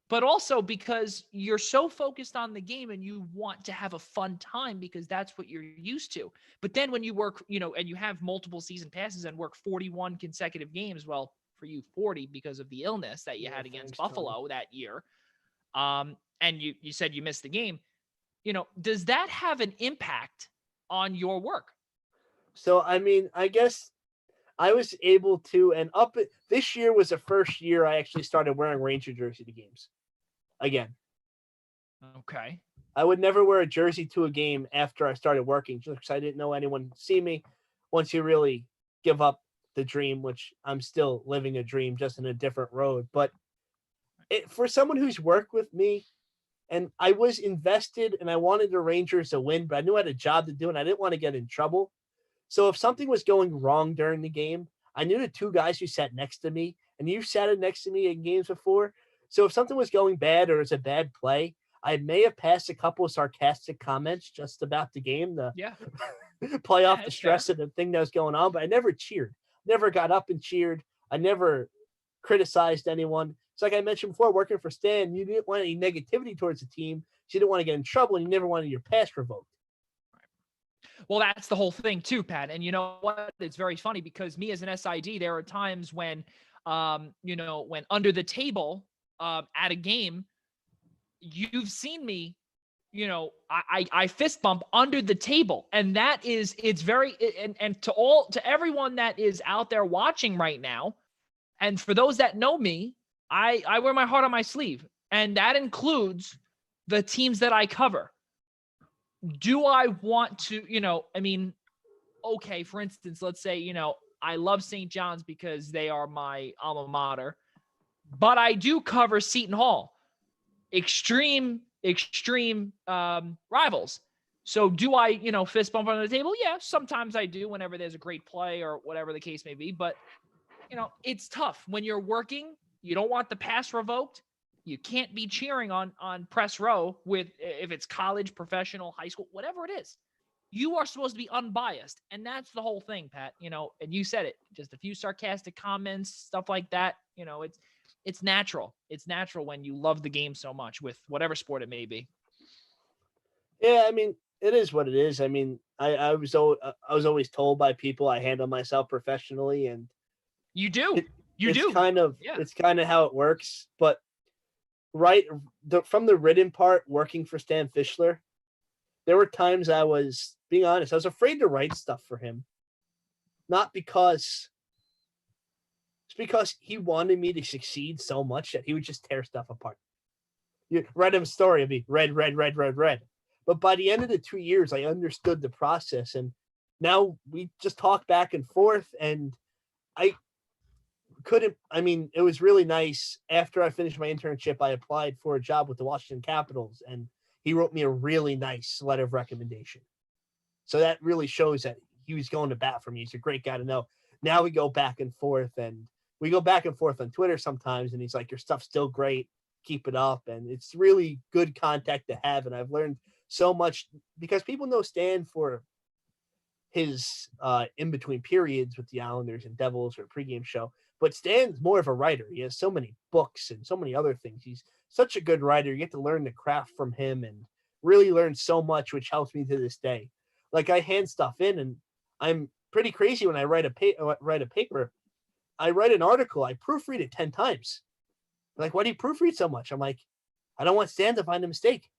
but also because you're so focused on the game and you want to have a fun time because that's what you're used to. But then when you work, and you have multiple season passes and work 41 consecutive games, well, for you 40 because of the illness that you had against Buffalo that year, and you said you missed the game, does that have an impact on your work? So, I mean, I guess I was able to, and this year was the first year I actually started wearing Ranger jersey to games again. Okay. I would never wear a jersey to a game after I started working, just because I didn't know anyone would see me. Once you really give up the dream, which I'm still living a dream, just in a different road. But for someone who's worked with me, and I was invested and I wanted the Rangers to win, but I knew I had a job to do and I didn't want to get in trouble. So if something was going wrong during the game, I knew the 2 guys who sat next to me, and you sat next to me in games before. So if something was going bad or it was a bad play, I may have passed a couple of sarcastic comments just about the game to play off the stress of the thing that was going on, but I never cheered, never got up and cheered. I never criticized anyone. It's like I mentioned before, working for Stan, you didn't want any negativity towards the team. So you didn't want to get in trouble, and you never wanted your pass revoked. Well, that's the whole thing too, Pat. And you know what? It's very funny because me as an SID, there are times when, when under the table at a game, you've seen me, I fist bump under the table. And it's very, and to everyone that is out there watching right now, and for those that know me, I wear my heart on my sleeve. And that includes the teams that I cover. Do I want to, okay, for instance, let's say, I love St. John's because they are my alma mater, but I do cover Seton Hall. Extreme rivals. So do I, fist bump under the table? Yeah, sometimes I do whenever there's a great play or whatever the case may be. But, it's tough. When you're working, you don't want the pass revoked. You can't be cheering on press row if it's college, professional, high school, whatever it is. You are supposed to be unbiased. And that's the whole thing, Pat. And you said it, just a few sarcastic comments, stuff like that. It's natural. It's natural when you love the game so much with whatever sport it may be. Yeah, I mean, it is what it is. I mean, I was always told by people I handle myself professionally, and you do. It's kind of how it works. But from the written part, working for Stan Fischler, there were times I was, being honest, I was afraid to write stuff for him. Not because it's because he wanted me to succeed so much that he would just tear stuff apart. You read him a story of me, read. But by the end of the 2 years, I understood the process, and now we just talk back and forth. And it was really nice. After I finished my internship, I applied for a job with the Washington Capitals, and he wrote me a really nice letter of recommendation. So that really shows that he was going to bat for me. He's a great guy to know. Now we go back and forth, and we go back and forth on Twitter sometimes, and he's like, your stuff's still great. Keep it up. And it's really good contact to have. And I've learned so much because people know Stan for his in-between periods with the Islanders and Devils or pregame show. But Stan's more of a writer. He has so many books and so many other things. He's such a good writer. You get to learn the craft from him and really learn so much, which helps me to this day. Like, I hand stuff in, and I'm pretty crazy when I write a paper. I write an article. I proofread it 10 times. Like, why do you proofread so much? I'm like, I don't want Stan to find a mistake.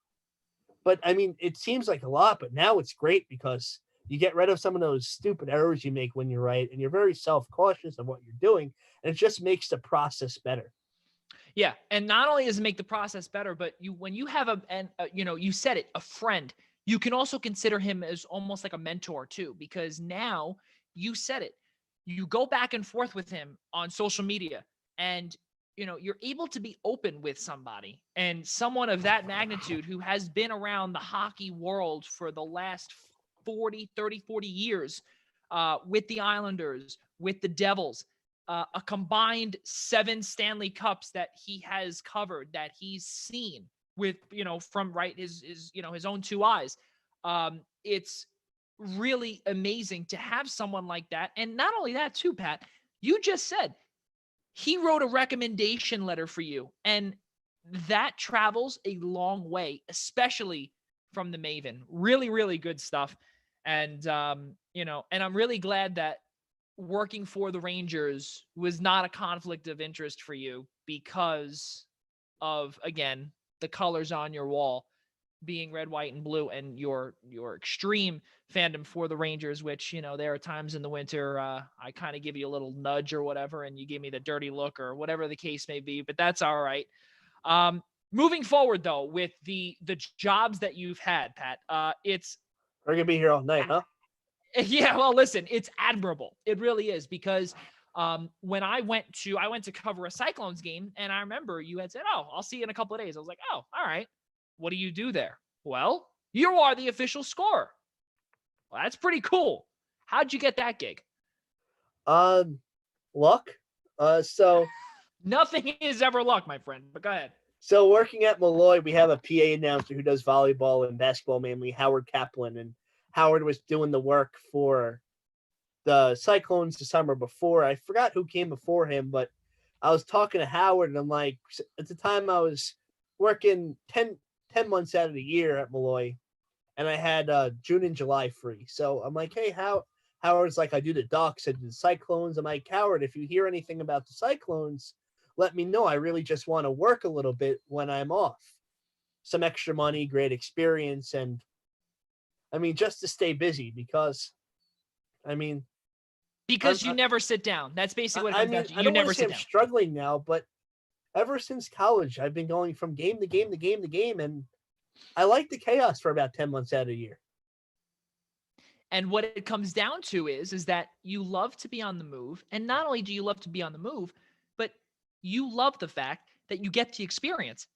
But I mean, it seems like a lot, but now it's great because you get rid of some of those stupid errors you make when you write, and you're very self-cautious of what you're doing, and it just makes the process better. Yeah, and not only does it make the process better, but when you have you said it, a friend, you can also consider him as almost like a mentor too, because now you said it, you go back and forth with him on social media, and you're able to be open with somebody, and someone of that magnitude who has been around the hockey world for the last 40 years, with the Islanders, with the Devils, a combined 7 Stanley Cups that he has covered, that he's seen with, from his own 2 eyes. It's really amazing to have someone like that. And not only that too, Pat, you just said he wrote a recommendation letter for you, and that travels a long way, especially from the Maven. Really, really good stuff. And, and I'm really glad that working for the Rangers was not a conflict of interest for you because of, again, the colors on your wall being red, white, and blue, and your extreme fandom for the Rangers, which, there are times in the winter, I kind of give you a little nudge or whatever, and you give me the dirty look or whatever the case may be, but that's all right. Moving forward, though, with the jobs that you've had, Pat, we're going to be here all night, huh? Yeah, well, listen, it's admirable. It really is, because when I went to cover a Cyclones game, and I remember you had said, "Oh, I'll see you in a couple of days." I was like, "Oh, all right. What do you do there?" "Well, you are the official scorer." "Well, that's pretty cool. How'd you get that gig?" Luck. So nothing is ever luck, my friend, but go ahead. So working at Molloy, we have a PA announcer who does volleyball and basketball, mainly Howard Kaplan, and Howard was doing the work for the Cyclones the summer before. I forgot who came before him, but I was talking to Howard, and I'm like, at the time I was working 10 months out of the year at Molloy, and I had June and July free. So I'm like, hey, Howard's like, I do the Ducks, I do the Cyclones. I'm like, Howard, if you hear anything about the Cyclones, let me know. I really just want to work a little bit when I'm off. some extra money, great experience, and I mean, just to stay busy because, I mean, Because you never sit down. That's basically what it comes down to. I You don't want never to say sit I'm down. struggling now, but ever since college, I've been going from game to game to game to game, and I like the chaos for about 10 months out of the year. And what it comes down to is that you love to be on the move. And not only do you love to be on the move, but you love the fact that you get to experience.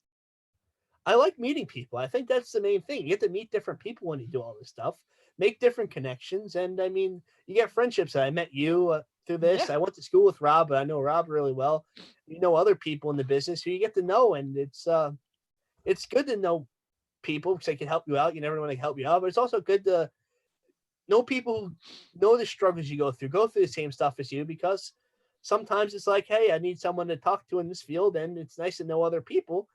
I like meeting people. I think that's the main thing. You get to meet different people when you do all this stuff, make different connections, and I mean, you get friendships. I met you through this. Yeah. I went to school with Rob, but I know Rob really well. You know other people in the business who you get to know, and it's good to know people because they can help you out. You never know when they can help you out, but it's also good to know people who know the struggles you go through the same stuff as you, because sometimes it's like, hey, I need someone to talk to in this field, and it's nice to know other people.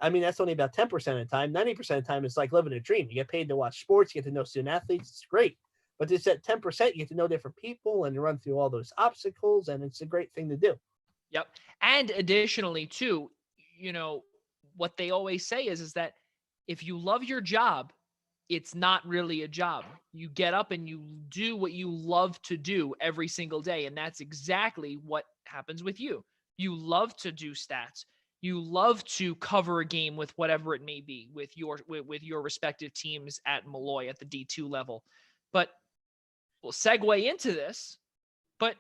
I mean, that's only about 10% of the time. 90% of the time, it's like living a dream. You get paid to watch sports, you get to know student athletes. It's great. But it's at 10%, you get to know different people and run through all those obstacles, and it's a great thing to do. Yep. And additionally, too, what they always say is that if you love your job, it's not really a job. You get up and you do what you love to do every single day. And that's exactly what happens with you. You love to do stats. You love to cover a game with whatever it may be with your respective teams at Molloy at the D2 level. But we'll segue into this, but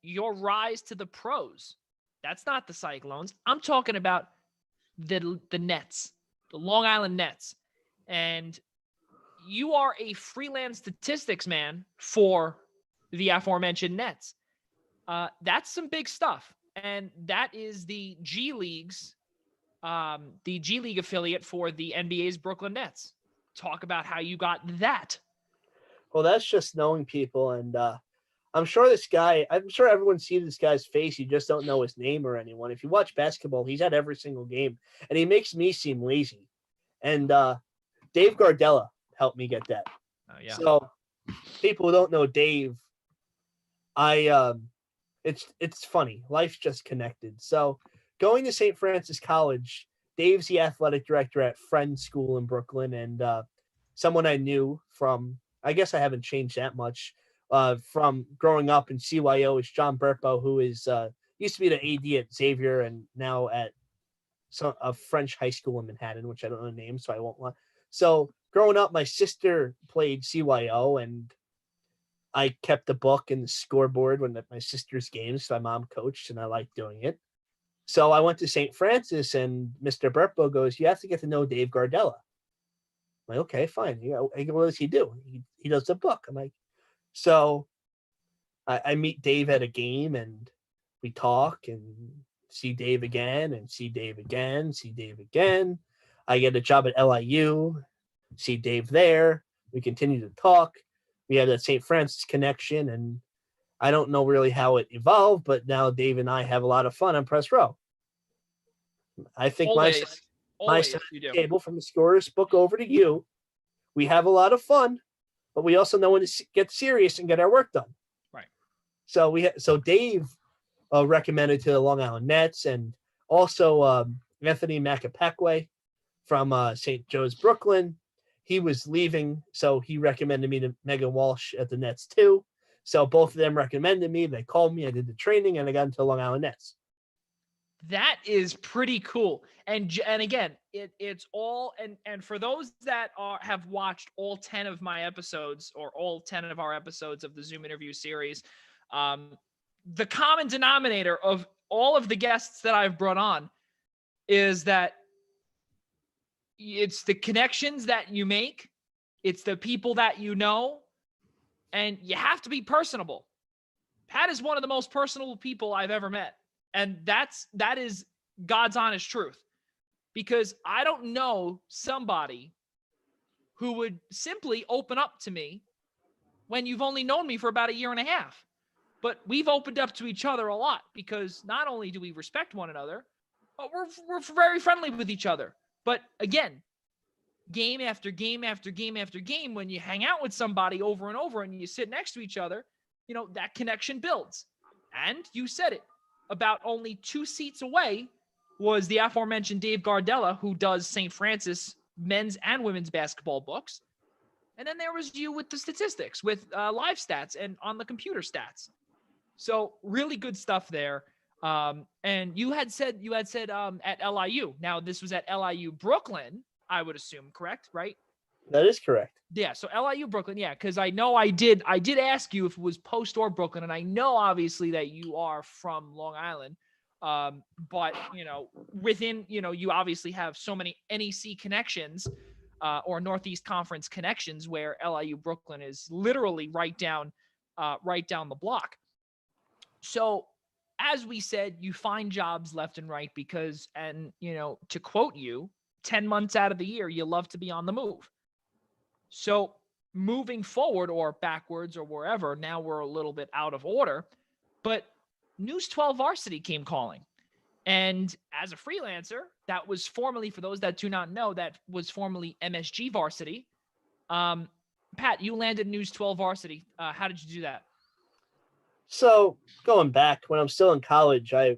your rise to the pros, that's not the Cyclones. I'm talking about the Nets, the Long Island Nets. And you are a freelance statistics man for the aforementioned Nets. That's some big stuff. And that is the G League affiliate for the NBA's Brooklyn Nets. Talk about how you got that. Well, that's just knowing people. And I'm sure everyone's seen this guy's face. You just don't know his name or anyone. If you watch basketball, he's at every single game, and he makes me seem lazy. And Dave Gardella helped me get that. Oh, yeah. So people who don't know Dave, it's funny. Life's just connected. So going to St. Francis College, Dave's the athletic director at Friends School in Brooklyn, and someone I knew from, I guess I haven't changed that much, from growing up in CYO is John Burpo, who is used to be the AD at Xavier and now at a French high school in Manhattan, which I don't know the name, so I won't want. So growing up, my sister played CYO, and I kept the book and the scoreboard when my sister's games. So my mom coached, and I liked doing it. So I went to St. Francis, and Mr. Burpo goes, "You have to get to know Dave Gardella." I'm like, okay, fine. What does he do? He does the book. I'm like, so I meet Dave at a game, and we talk and see Dave again and see Dave again, see Dave again. I get a job at LIU, see Dave there. We continue to talk. We have that St. Francis connection, and I don't know really how it evolved, but now Dave and I have a lot of fun on Press Row. I think Always my you do. table from the scorer's book over to you. We have a lot of fun, but we also know when to get serious and get our work done. Right. So Dave recommended to the Long Island Nets, and also Anthony Macapekwe from St. Joe's, Brooklyn. He was leaving, so he recommended me to Megan Walsh at the Nets too. So both of them recommended me. They called me. I did the training, and I got into the Long Island Nets. That is pretty cool. And again, it's all, and for those that have watched all 10 of my episodes, or all 10 of our episodes of the Zoom interview series, the common denominator of all of the guests that I've brought on is that it's the connections that you make, it's the people that you know, and you have to be personable. Pat is one of the most personable people I've ever met. And that is God's honest truth, because I don't know somebody who would simply open up to me when you've only known me for about a year and a half. But we've opened up to each other a lot, because not only do we respect one another, but we're very friendly with each other. But again, game after game after game after game, when you hang out with somebody over and over and you sit next to each other, that connection builds. And you said it, about only 2 seats away was the aforementioned Dave Gardella, who does St. Francis men's and women's basketball books. And then there was you with the statistics, with live stats and on the computer stats. So really good stuff there. And you had said at LIU. Now this was at LIU Brooklyn, I would assume, correct? Right? That is correct. Yeah. So LIU Brooklyn, yeah, because I know I did ask you if it was post or Brooklyn, and I know obviously that you are from Long Island. But within you obviously have so many NEC connections, or Northeast Conference connections, where LIU Brooklyn is literally right down the block. So as we said, you find jobs left and right because, and to quote you, 10 months out of the year, you love to be on the move. So moving forward or backwards or wherever, now we're a little bit out of order, but News 12 Varsity came calling. And as a freelancer, that was formerly, for those that do not know, that was formerly MSG Varsity. Pat, you landed News 12 Varsity. How did you do that? So going back when I'm still in college, a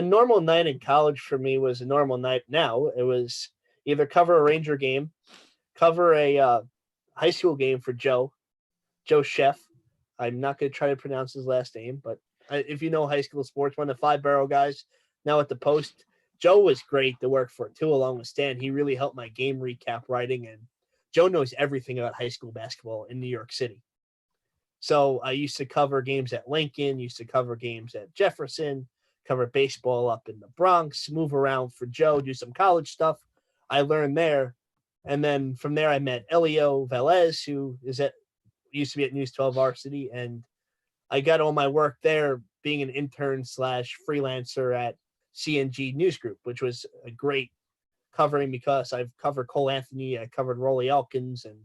normal night in college for me was a normal night now. It was either cover a Ranger game, cover a high school game for Joe Chef. I'm not going to try to pronounce his last name, but if you know high school sports, one of the 5 Barrel guys now at the Post. Joe was great to work for too, along with Stan. He really helped my game recap writing, and Joe knows everything about high school basketball in New York City. So I used to cover games at Lincoln, used to cover games at Jefferson, cover baseball up in the Bronx, move around for Joe, do some college stuff. I learned there. And then from there, I met Elio Velez, who used to be at News 12 Varsity. And I got all my work there being an intern / freelancer at CNG News Group, which was a great covering because I've covered Cole Anthony, I covered Rolly Elkins, and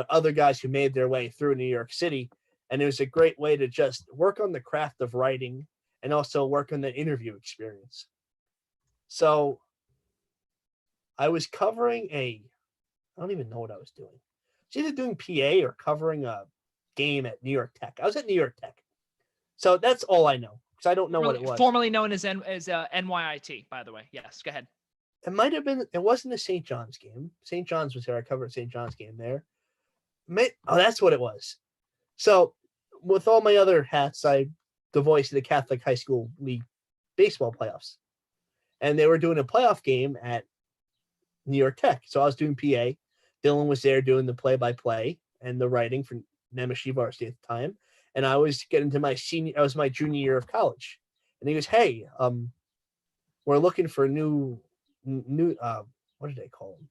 other guys who made their way through New York City. And it was a great way to just work on the craft of writing and also work on the interview experience. So I was covering I don't even know what I was doing. I was either doing PA or covering a game at New York Tech. I was at New York Tech. So that's all I know, because I don't know what it was. Formerly known as NYIT, by the way. Yes, go ahead. It might have been, it wasn't a St. John's game. St. John's was there. I covered St. John's game there. That's what it was. So with all my other hats, I the voice of the Catholic High School League baseball playoffs. And they were doing a playoff game at New York Tech. So I was doing PA. Dylan was there doing the play-by-play and the writing for MSG Varsity at the time. And I was getting to my junior year of college. And he goes, hey, we're looking for new what did they call them?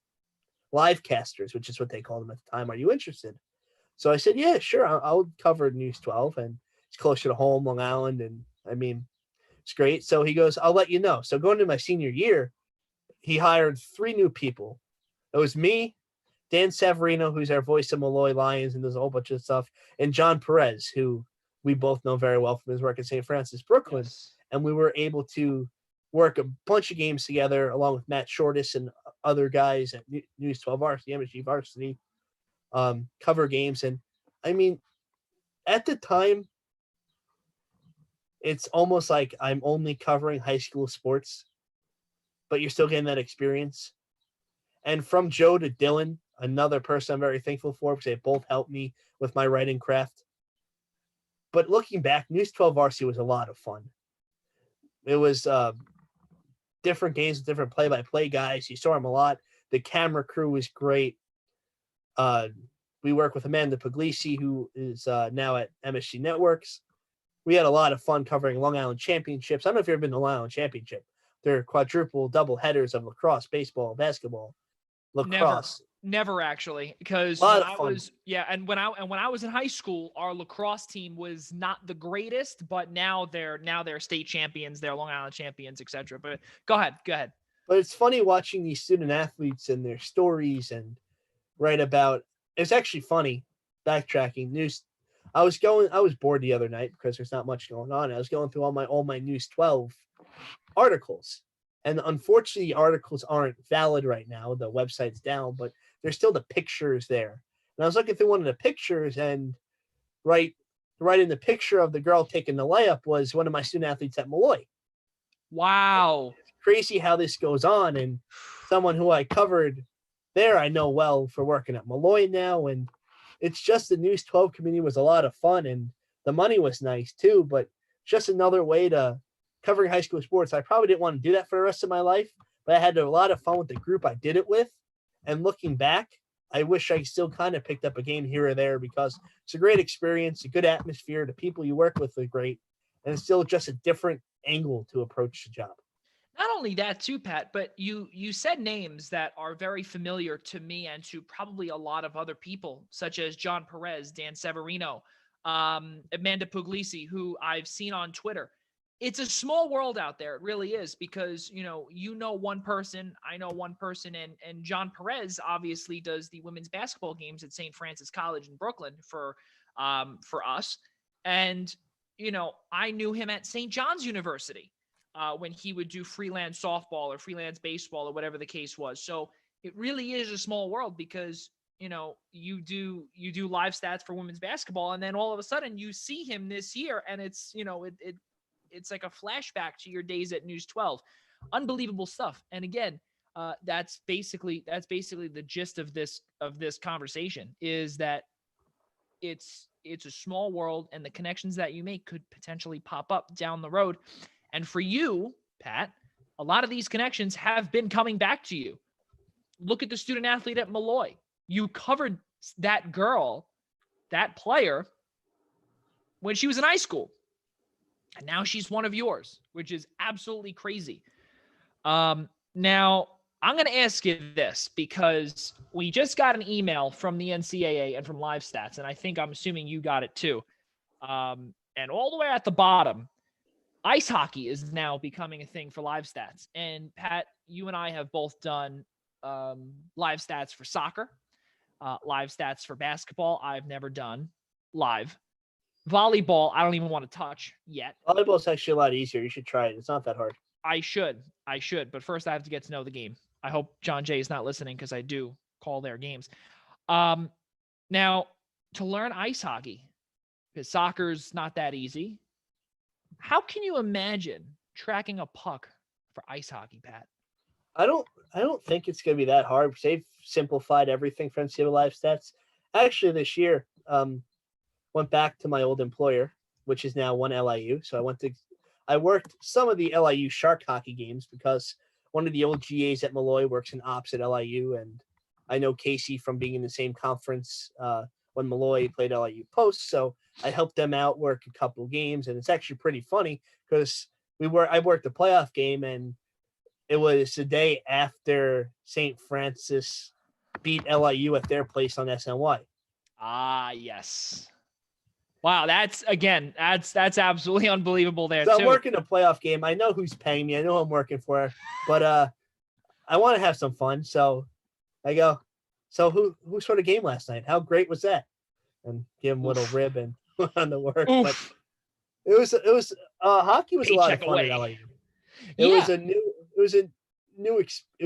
Live casters, which is what they called them at the time. Are you interested? So I said, yeah, sure. I'll cover News 12, and it's closer to home, Long Island. And I mean, it's great. So he goes, I'll let you know. So going into my senior year, he hired 3 new people. It was me, Dan Savarino, who's our voice of Molloy Lions and does a whole bunch of stuff, and John Perez, who we both know very well from his work at St. Francis, Brooklyn. Yes. And we were able to work a bunch of games together, along with Matt Shortis and other guys at News 12 Varsity, MSG Varsity, cover games. And I mean, at the time, it's almost like I'm only covering high school sports, but you're still getting that experience. And from Joe to Dylan, another person I'm very thankful for, because they both helped me with my writing craft. But looking back, News 12 Varsity was a lot of fun. It was different games with different play-by-play guys. You saw them a lot. The camera crew was great. We work with Amanda Puglisi, who is now at MSG Networks. We had a lot of fun covering Long Island Championships. I don't know if you've ever been to Long Island Championship. They're quadruple double headers of lacrosse, baseball, basketball, lacrosse. Never actually, because when I was in high school, our lacrosse team was not the greatest, but now they're state champions, they're Long Island champions, etc. But go ahead. But it's funny watching these student athletes and their stories and write about. It's actually funny backtracking news. I was bored the other night because there's not much going on. I was going through all my News 12 articles. And unfortunately, the articles aren't valid right now. The website's down, but there's still the pictures there. And I was looking through one of the pictures, and right in the picture of the girl taking the layup was one of my student athletes at Molloy. Wow. It's crazy how this goes on. And someone who I covered there, I know well for working at Molloy now. And it's just the News 12 community was a lot of fun, and the money was nice too, but just another way to covering high school sports. I probably didn't want to do that for the rest of my life, but I had a lot of fun with the group I did it with. And looking back, I wish I still kind of picked up a game here or there because it's a great experience, a good atmosphere. The people you work with are great, and it's still just a different angle to approach the job. Not only that too, Pat, but you said names that are very familiar to me and to probably a lot of other people, such as John Perez, Dan Severino, Amanda Puglisi, who I've seen on Twitter. It's a small world out there. It really is, because, you know one person, I know one person, and John Perez obviously does the women's basketball games at St. Francis College in Brooklyn for us. And, I knew him at St. John's University when he would do freelance softball or freelance baseball or whatever the case was. So it really is a small world because, you do live stats for women's basketball, and then all of a sudden you see him this year, and it's, it's like a flashback to your days at News 12. Unbelievable stuff. And again, that's basically the gist of this conversation, is that it's a small world, and the connections that you make could potentially pop up down the road. And for you, Pat, a lot of these connections have been coming back to you. Look at the student athlete at Molloy. You covered that girl, that player, when she was in high school. And now she's one of yours, which is absolutely crazy. Now, I'm going to ask you this, because we just got an email from the NCAA and from Live Stats, and I'm assuming you got it too. And all the way at the bottom, ice hockey is now becoming a thing for Live Stats. And Pat, you and I have both done live stats for soccer, live stats for basketball. I've never done live. Volleyball, I don't even want to touch yet. Volleyball's actually a lot easier. You should try it. It's not that hard. I should. But first I have to get to know the game. I hope John Jay is not listening, because I do call their games. Now, to learn ice hockey, because soccer's not that easy, how can you imagine tracking a puck for ice hockey, Pat? I don't think it's going to be that hard, because they've simplified everything for NCAA Live Stats. Actually, this year, went back to my old employer, which is now one LIU. So I worked some of the LIU Shark hockey games, because one of the old GAs at Molloy works in ops at LIU, and I know Casey from being in the same conference when Molloy played LIU Post. So I helped them out work a couple of games, and it's actually pretty funny because I worked a playoff game, and it was the day after St. Francis beat LIU at their place on SNY. Ah, yes. Wow, that's absolutely unbelievable there, so too. I'm working a playoff game. I know who's paying me. I know I'm working for, but I want to have some fun. So I go, so who scored a game last night? How great was that? And give him a little rib and on the work. Oof. But it was hockey was a lot of Paycheck fun away. at LIU. Yeah. It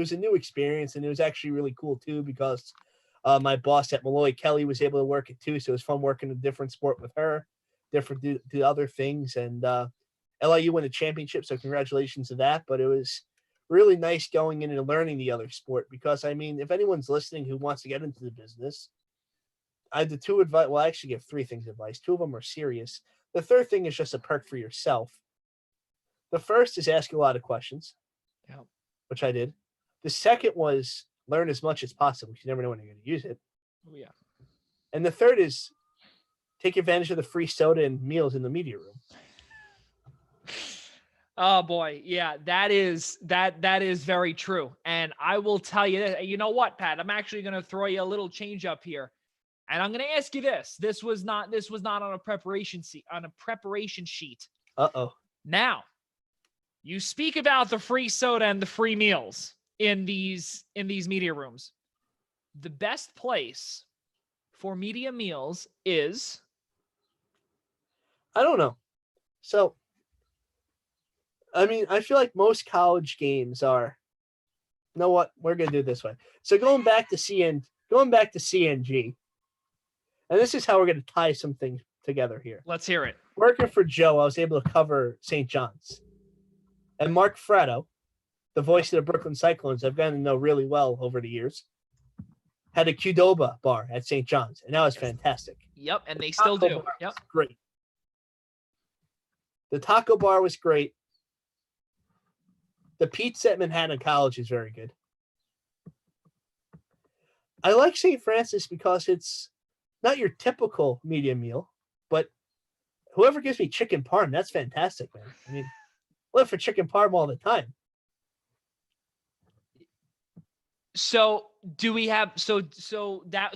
was a new experience, and it was actually really cool too, because my boss at Molloy, Kelly, was able to work it too. So it was fun working a different sport with her, do other things. And LIU won the championship, so congratulations to that. But it was really nice going in and learning the other sport, because, I mean, if anyone's listening who wants to get into the business, I have the two advice. Well, I actually give three things of advice. Two of them are serious. The third thing is just a perk for yourself. The first is ask a lot of questions, which I did. The second was learn as much as possible, because you never know when you're going to use it. Oh, yeah. And the third is take advantage of the free soda and meals in the media room. Oh boy, yeah, that is very true. And I will tell you this. You know what, Pat? I'm actually going to throw you a little change up here, and I'm going to ask you this. This was not on a preparation sheet. Uh-oh. Now, you speak about the free soda and the free meals in these media rooms. The best place for media meals is? I don't know. So, I mean, I feel like most college games are, you know what, we're going to do it this way. So going back to CNG, and this is how we're going to tie some things together here. Let's hear it. Working for Joe, I was able to cover St. John's. And Mark Fratto, the voice of the Brooklyn Cyclones, I've gotten to know really well over the years, had a Qdoba bar at St. John's, and that was fantastic. Yep, and they still do. Yep, great. The taco bar was great. The pizza at Manhattan College is very good. I like St. Francis because it's not your typical medium meal, but whoever gives me chicken parm, that's fantastic, man. I mean, I live for chicken parm all the time. So do we have so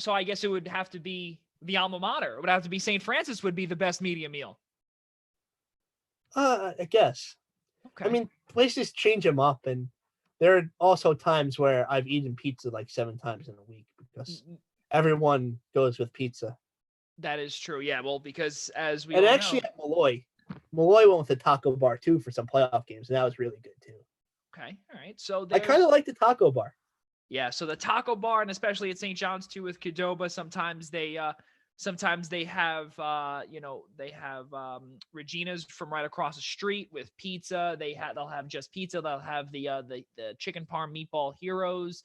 I guess it would have to be the alma mater. It would have to be St. Francis would be the best medium meal. I guess. Okay. I mean, places change them up, and there are also times where I've eaten pizza like 7 times in a week because everyone goes with pizza. That is true. Yeah, well, because as we and all actually know, at Molloy went with the taco bar too for some playoff games, and that was really good too. Okay, all right. So I kind of like the taco bar. Yeah, so the taco bar, and especially at St. John's too with Qdoba, sometimes they have Regina's from right across the street with pizza. They'll have just pizza. They'll have the chicken parm meatball heroes,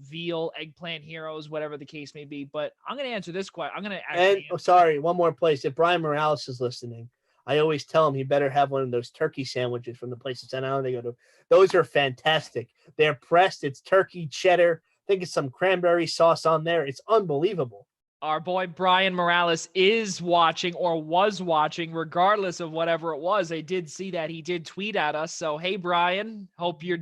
veal eggplant heroes, whatever the case may be. But I'm gonna answer this question. I'm gonna actually. And sorry, one more place. If Brian Morales is listening, I always tell him he better have one of those turkey sandwiches from the place in Staten Island they go to. Those are fantastic. They're pressed. It's turkey, cheddar. I think it's some cranberry sauce on there. It's unbelievable. Our boy Brian Morales is watching or was watching, regardless of whatever it was. I did see that he did tweet at us. So hey, Brian, hope you're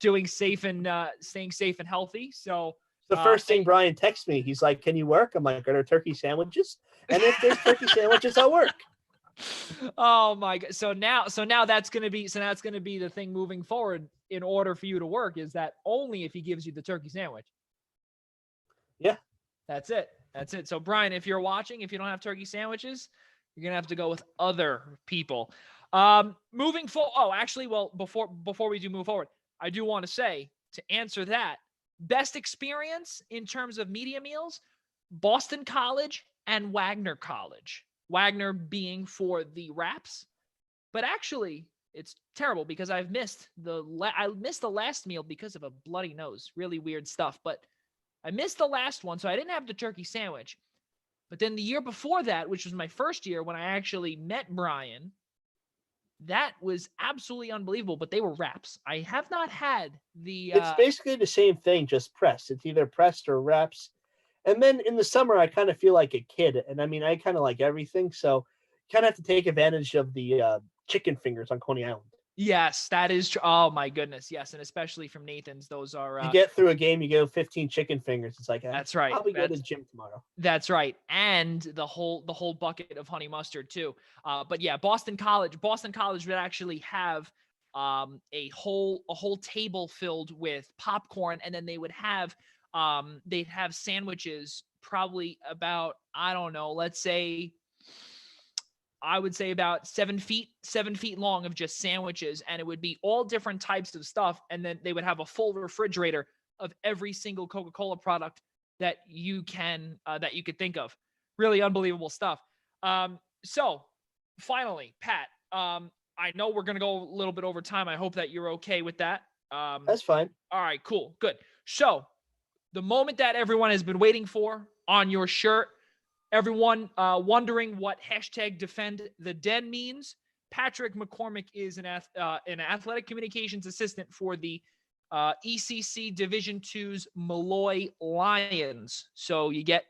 doing safe and staying safe and healthy. So the first thing Brian texts me, he's like, "Can you work?" I'm like, "Are there turkey sandwiches?" And if there's turkey sandwiches, I'll work. Oh my God! So now that's gonna be the thing moving forward. In order for you to work, is that only if he gives you the turkey sandwich? Yeah, that's it. So Brian, if you're watching, if you don't have turkey sandwiches, you're gonna have to go with other people. Moving forward. Oh, actually, well, before we do move forward, I do want to say to answer that best experience in terms of media meals, Boston College and Wagner College. Wagner being for the wraps, but actually it's terrible because I missed the last meal because of a bloody nose. Really weird stuff, but I missed the last one, so I didn't have the turkey sandwich. But then the year before that, which was my first year when I actually met Brian, that was absolutely unbelievable. But they were wraps. I have not had the. It's basically the same thing, just pressed. It's either pressed or wraps. And then in the summer, I kind of feel like a kid. And I mean, I kind of like everything. So you kind of have to take advantage of the chicken fingers on Coney Island. Yes, that is true. Oh, my goodness. Yes. And especially from Nathan's. Those are. You get through a game, you go 15 chicken fingers. It's like, that's right. I'll go to the gym tomorrow. That's right. And the whole bucket of honey mustard, too. But yeah, Boston College would actually have a whole table filled with popcorn. And then they would have. They'd have sandwiches probably about, I don't know, I would say about 7 feet long of just sandwiches. And it would be all different types of stuff. And then they would have a full refrigerator of every single Coca-Cola product that you could think of. Really unbelievable stuff. So finally, Pat, I know we're going to go a little bit over time. I hope that you're okay with that. That's fine. All right, cool. Good. So the moment that everyone has been waiting for on your shirt, everyone wondering what hashtag defend the den means. Patrick McCormack is an athletic communications assistant for the ECC Division II's Molloy Lions. So you get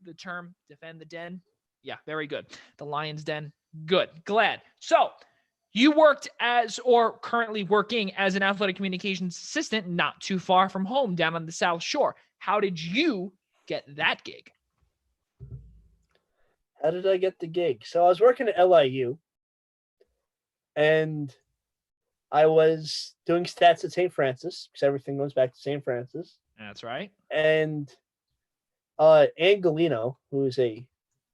the term defend the den. Yeah, very good. The Lions Den. Good. Glad. So you worked or currently working as an athletic communications assistant not too far from home down on the South Shore. How did you get that gig? How did I get the gig? So I was working at LIU, and I was doing stats at St. Francis because everything goes back to St. Francis. That's right. And Ann Galino, who is a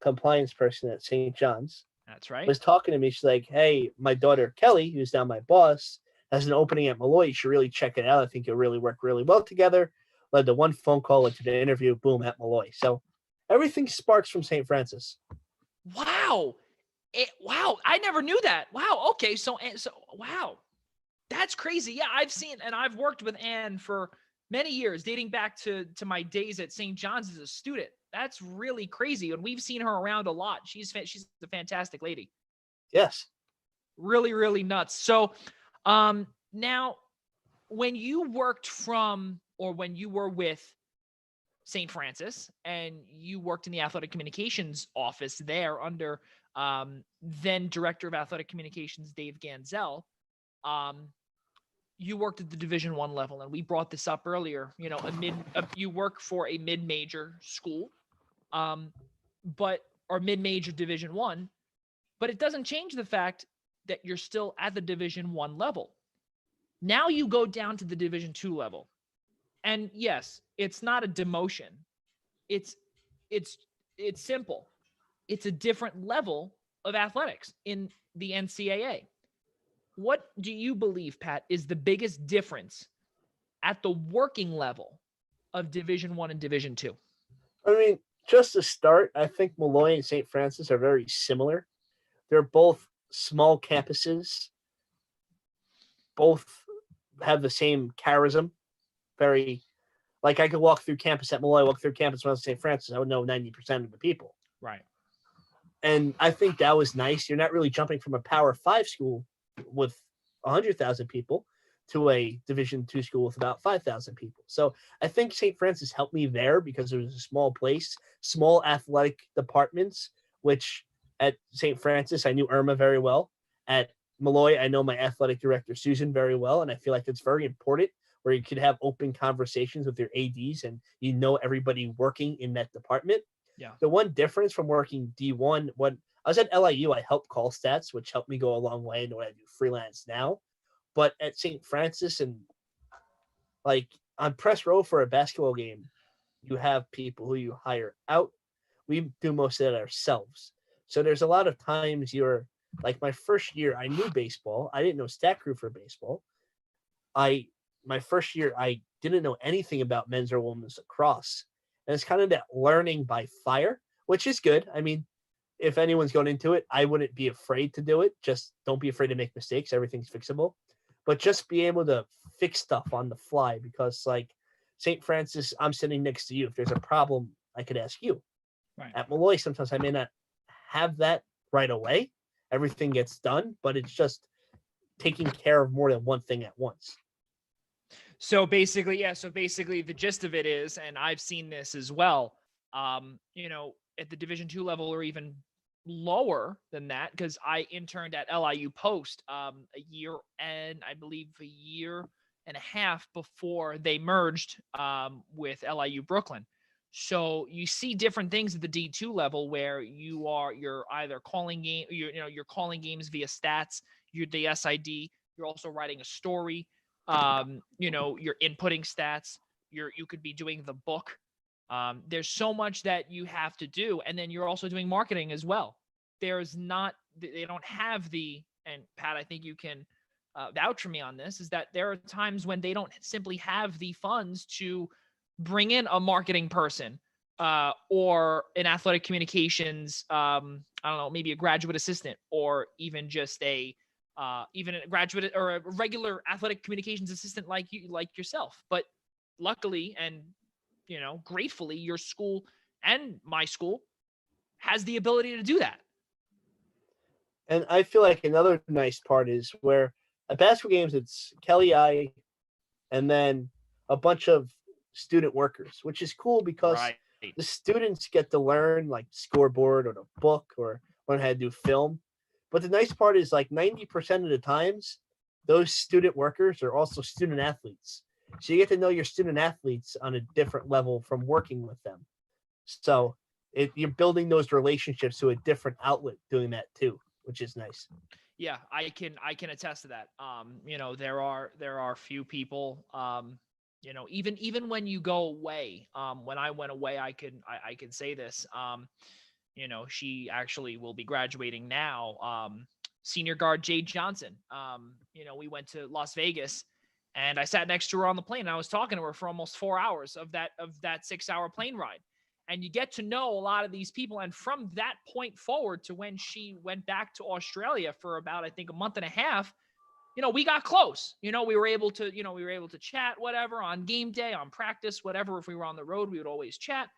compliance person at St. John's, that's right, was talking to me. She's like, "Hey, my daughter Kelly, who's now my boss, has an opening at Molloy. You should really check it out. I think you'll really work really well together." Led to one phone call, led to the interview, boom, at Molloy. So everything sparks from St. Francis. Wow. Wow. I never knew that. Wow. Okay. So wow. That's crazy. Yeah, I've seen, and I've worked with Anne for many years, dating back to my days at St. John's as a student. That's really crazy, and we've seen her around a lot. She's a fantastic lady. Yes. Really, really nuts. So, now when you worked from, or when you were with St. Francis and you worked in the athletic communications office there under then director of athletic communications Dave Ganzel, you worked at the Division I level, and we brought this up earlier. You know, you work for a mid-major school, but or mid-major Division I, but it doesn't change the fact that you're still at the Division I level. Now you go down to the Division II level, and yes, it's not a demotion. It's simple. It's a different level of athletics in the NCAA. What do you believe, Pat, is the biggest difference at the working level of Division I and Division II? I mean, just to start, I think Molloy and St. Francis are very similar. They're both small campuses. Both have the same charism. Very, like I could walk through campus at Molloy, walk through campus around St. Francis. I would know 90% of the people. Right. And I think that was nice. You're not really jumping from a Power 5 school with 100,000 people to a Division II school with about 5,000 people. So I think St. Francis helped me there because it was a small place, small athletic departments, which at St. Francis, I knew Irma very well. At Molloy, I know my athletic director, Susan, very well. And I feel like it's very important where you could have open conversations with your ADs and you know everybody working in that department. Yeah. The one difference from working D1, when I was at LIU, I helped call stats, which helped me go a long way into what I do freelance now. But at St. Francis and like on press row for a basketball game, you have people who you hire out. We do most of it ourselves. So there's a lot of times you're like my first year, I knew baseball. I didn't know stat crew for baseball. My first year, I didn't know anything about men's or women's lacrosse. And it's kind of that learning by fire, which is good. I mean, if anyone's going into it, I wouldn't be afraid to do it. Just don't be afraid to make mistakes. Everything's fixable. But just be able to fix stuff on the fly because, like, St. Francis, I'm sitting next to you. If there's a problem, I could ask you. Right. At Molloy, sometimes I may not have that right away. Everything gets done, but it's just taking care of more than one thing at once. So basically, the gist of it is, and I've seen this as well, you know, at the Division II level or even lower than that, because I interned at LIU Post a year and I believe a year and a half before they merged with LIU Brooklyn. So you see different things at the D2 level where you're either calling you're calling games via stats, you're the SID, you're also writing a story, you're inputting stats, you could be doing the book. There's so much that you have to do, and then you're also doing marketing as well. They don't have and Pat, I think you can vouch for me on this, is that there are times when they don't simply have the funds to bring in a marketing person or an athletic communications, I don't know, maybe a graduate assistant, or even just even a graduate or a regular athletic communications assistant like yourself. But luckily and gratefully, your school and my school has the ability to do that. And I feel like another nice part is where at basketball games, it's Kelly I and then a bunch of student workers, which is cool because Right. the students get to learn like scoreboard or the book or learn how to do film. But the nice part is like 90% of the times, those student workers are also student athletes. So you get to know your student athletes on a different level from working with them. So you're building those relationships to a different outlet doing that too, which is nice. Yeah, I can attest to that. There are few people, even when you go away, when I went away, I can say this, she actually will be graduating now. Senior guard Jade Johnson. We went to Las Vegas and I sat next to her on the plane and I was talking to her for almost 4 hours of that 6-hour plane ride. And you get to know a lot of these people. And from that point forward to when she went back to Australia for about, I think, a month and a half, we got close. We were able to chat, whatever, on game day, on practice, whatever. If we were on the road, we would always chat.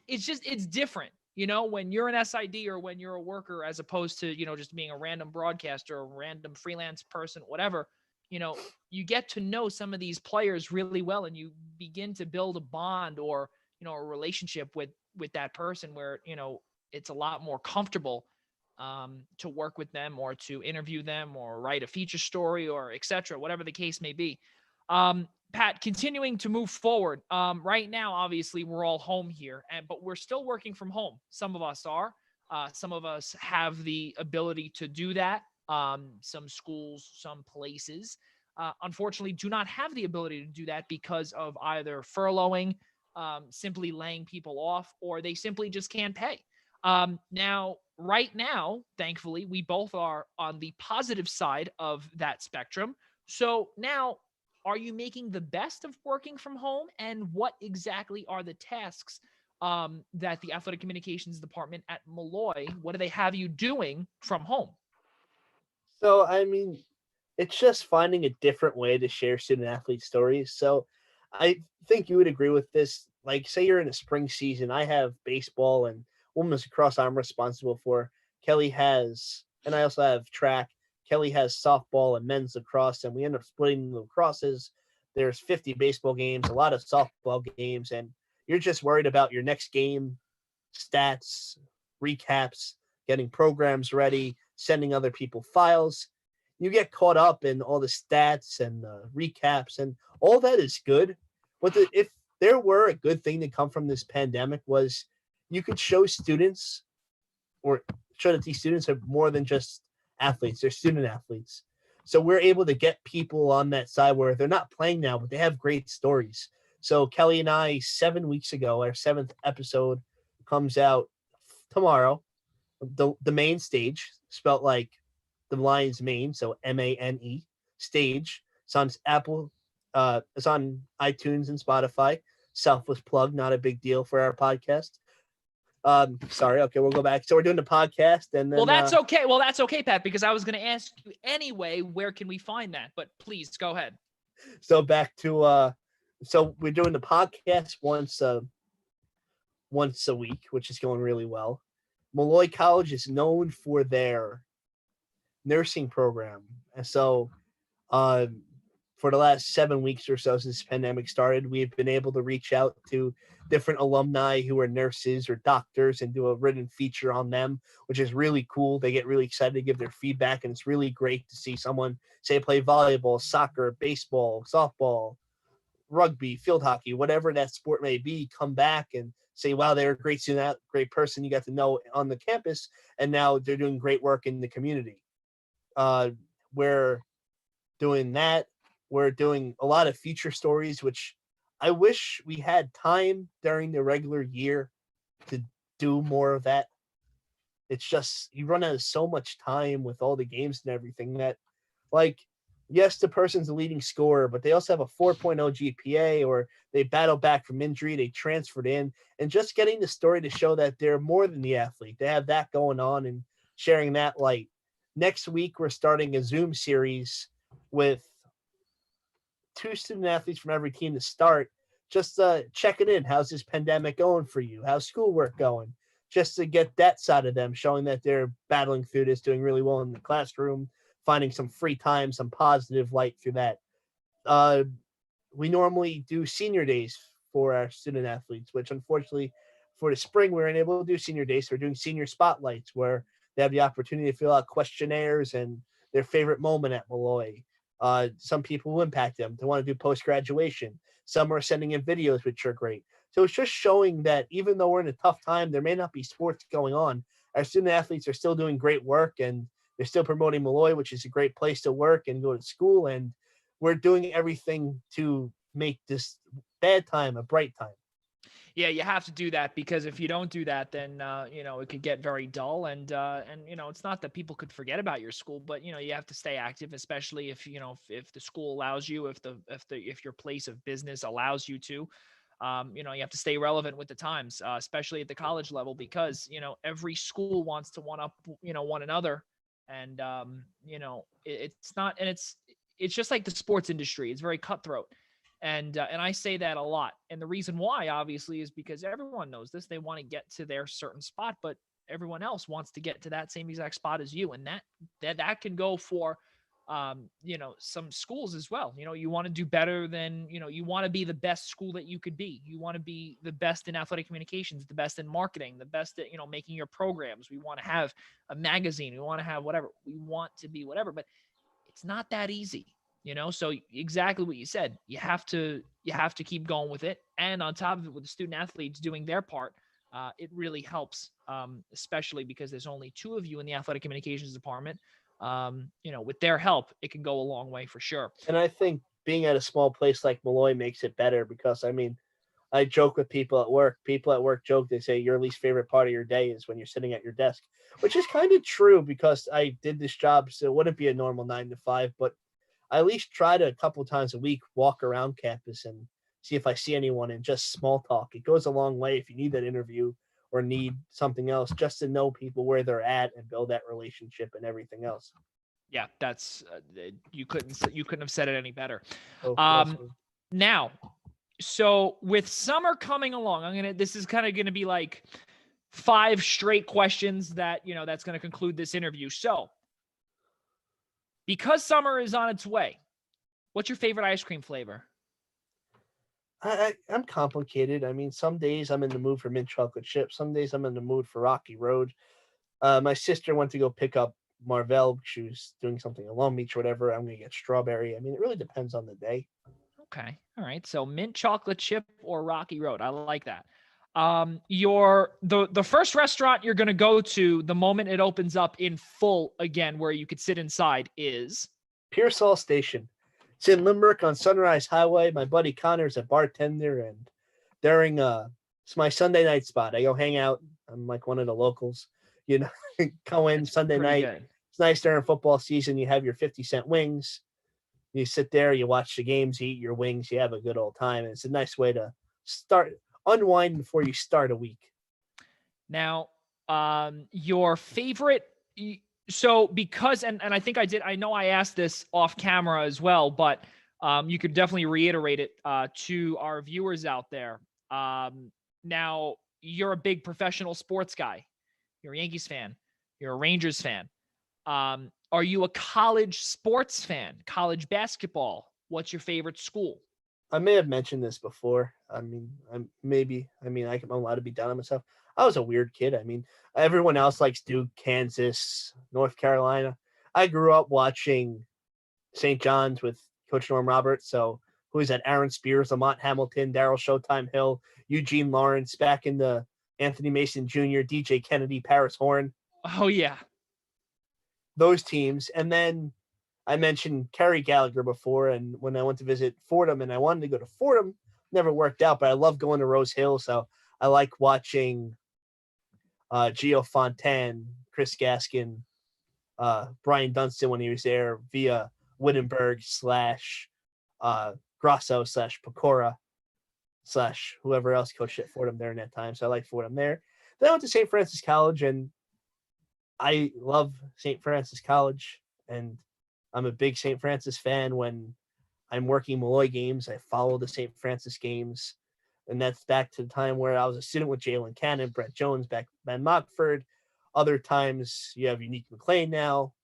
It's different, when you're an SID or when you're a worker, as opposed to, just being a random broadcaster or a random freelance person, whatever. You get to know some of these players really well, and you begin to build a bond, or, a relationship with that person, where, it's a lot more comfortable to work with them, or to interview them, or write a feature story, or etc., whatever the case may be. Pat, continuing to move forward. Right now, obviously, we're all home here, but we're still working from home. Some of us are. Some of us have the ability to do that. Some schools, some places, unfortunately, do not have the ability to do that because of either furloughing, simply laying people off, or they simply just can't pay. Right now, thankfully, we both are on the positive side of that spectrum. So now, are you making the best of working from home? And what exactly are the tasks that the athletic communications department at Molloy, what do they have you doing from home? So, I mean, it's just finding a different way to share student athlete stories. So, I think you would agree with this. Like, say you're in a spring season, I have baseball and women's lacrosse I'm responsible for. Kelly has, and I also have track. Kelly has softball and men's lacrosse, and we end up splitting the lacrosses. There's 50 baseball games, a lot of softball games, and you're just worried about your next game, stats, recaps, getting programs ready, sending other people files. You get caught up in all the stats and recaps, and all that is good. But if there were a good thing to come from this pandemic, was you could show students, or show that these students are more than just athletes; they're student athletes. So we're able to get people on that side where they're not playing now, but they have great stories. So Kelly and I, 7 weeks ago, our seventh episode comes out tomorrow. The main stage, spelt like the lion's mane, so Mane stage. It's on Apple. It's on iTunes and Spotify. Selfless plug, not a big deal for our podcast. Sorry. Okay, we'll go back. So we're doing the podcast, and then Well, that's okay. Well, that's okay, Pat, because I was going to ask you anyway, where can we find that? But please go ahead. So back to so we're doing the podcast once a week, which is going really well. Molloy College is known for their nursing program, and so for the last 7 weeks or so since this pandemic started, we've been able to reach out to different alumni who are nurses or doctors and do a written feature on them, which is really cool. They get really excited to give their feedback, and it's really great to see someone, say, play volleyball, soccer, baseball, softball, rugby, field hockey, whatever that sport may be, come back and say, wow, they're a great student, great person you got to know on the campus, and now they're doing great work in the community. We're doing that. We're doing a lot of feature stories, which I wish we had time during the regular year to do more of that. It's just you run out of so much time with all the games and everything that, like, yes, the person's the leading scorer, but they also have a 4.0 GPA, or they battle back from injury, they transferred in, and just getting the story to show that they're more than the athlete. They have that going on and sharing that light. Next week, we're starting a Zoom series with 2 student athletes from every team to start. Just checking in. How's this pandemic going for you? How's schoolwork going? Just to get that side of them, showing that they're battling through this, doing really well in the classroom, finding some free time, some positive light through that. Uh, we normally do senior days for our student athletes, which unfortunately for the spring, we weren't able to do senior days. So we're doing senior spotlights where they have the opportunity to fill out questionnaires and their favorite moment at Molloy. Some people will impact them. They want to do post-graduation. Some are sending in videos, which are great. So it's just showing that even though we're in a tough time, there may not be sports going on. Our student athletes are still doing great work, and they're still promoting Molloy, which is a great place to work and go to school. And we're doing everything to make this bad time a bright time. Yeah, you have to do that, because if you don't do that, then it could get very dull, and it's not that people could forget about your school, but you have to stay active, especially if if the school allows you, if your place of business allows you to. You have to stay relevant with the times, especially at the college level, because every school wants to one up one another, and it's not, and it's just like the sports industry. It's very cutthroat. And I say that a lot. And the reason why, obviously, is because everyone knows this. They want to get to their certain spot, but everyone else wants to get to that same exact spot as you. And that can go for, some schools as well. You want to do better than, you want to be the best school that you could be. You want to be the best in athletic communications, the best in marketing, the best at, making your programs. We want to have a magazine. We want to have whatever. We want to be whatever, but it's not that easy. So exactly what you said, you have to keep going with it. And on top of it, with the student athletes doing their part, it really helps, especially because there's only 2 of you in the athletic communications department. With their help, it can go a long way for sure. And I think being at a small place like Molloy makes it better because, I mean, I joke with people at work. People at work joke, they say your least favorite part of your day is when you're sitting at your desk, which is kind of true because I did this job, so it wouldn't be a normal 9 to 5, but I at least try to a couple of times a week walk around campus and see if I see anyone and just small talk. It goes a long way if you need that interview or need something else, just to know people where they're at and build that relationship and everything else. Yeah, that's you couldn't have said it any better. Oh, Now, so with summer coming along, this is kind of gonna be like 5 straight questions that that's gonna conclude this interview. So, because summer is on its way, what's your favorite ice cream flavor? I'm complicated. I mean, some days I'm in the mood for mint chocolate chip. Some days I'm in the mood for Rocky Road. My sister went to go pick up Marvell. She was doing something at Long Beach or whatever. I'm going to get strawberry. I mean, it really depends on the day. Okay. All right. So mint chocolate chip or Rocky Road. I like that. The first restaurant you're going to go to the moment it opens up in full again, where you could sit inside, is Pearsall Station. It's in Limerick on Sunrise Highway. My buddy Connor's a bartender, and during it's my Sunday night spot. I go hang out. I'm like one of the locals, go in. That's Sunday night. Good. It's nice during football season. You have your 50-cent wings. You sit there, you watch the games, you eat your wings, you have a good old time. And it's a nice way to unwind before you start a week. Now, your favorite. So because, and I think I know I asked this off camera as well, but you could definitely reiterate it to our viewers out there. Now, you're a big professional sports guy. You're a Yankees fan. You're a Rangers fan. Are you a college sports fan? College basketball? What's your favorite school? I may have mentioned this before. I'm allowed to be down on myself. I was a weird kid. I mean, everyone else likes Duke, Kansas, North Carolina. I grew up watching St. John's with Coach Norm Roberts. So who is that? Aaron Spears, Lamont Hamilton, Daryl Showtime Hill, Eugene Lawrence, back in the Anthony Mason Jr., DJ Kennedy, Paris Horn. Oh, yeah. Those teams. And then I mentioned Kerry Gallagher before, and when I went to visit Fordham, and I wanted to go to Fordham, never worked out, but I love going to Rose Hill, so I like watching Gio Fontaine, Chris Gaskin, Brian Dunstan when he was there via Wittenberg / Grasso / Pecora / whoever else coached at Fordham there in that time, so I like Fordham there. Then I went to St. Francis College, and I love St. Francis College, and I'm a big St. Francis fan. When I'm working Molloy games, I follow the St. Francis games. And that's back to the time where I was a student with Jalen Cannon, Brett Jones, Ben Mockford. Other times you have Unique McLean now.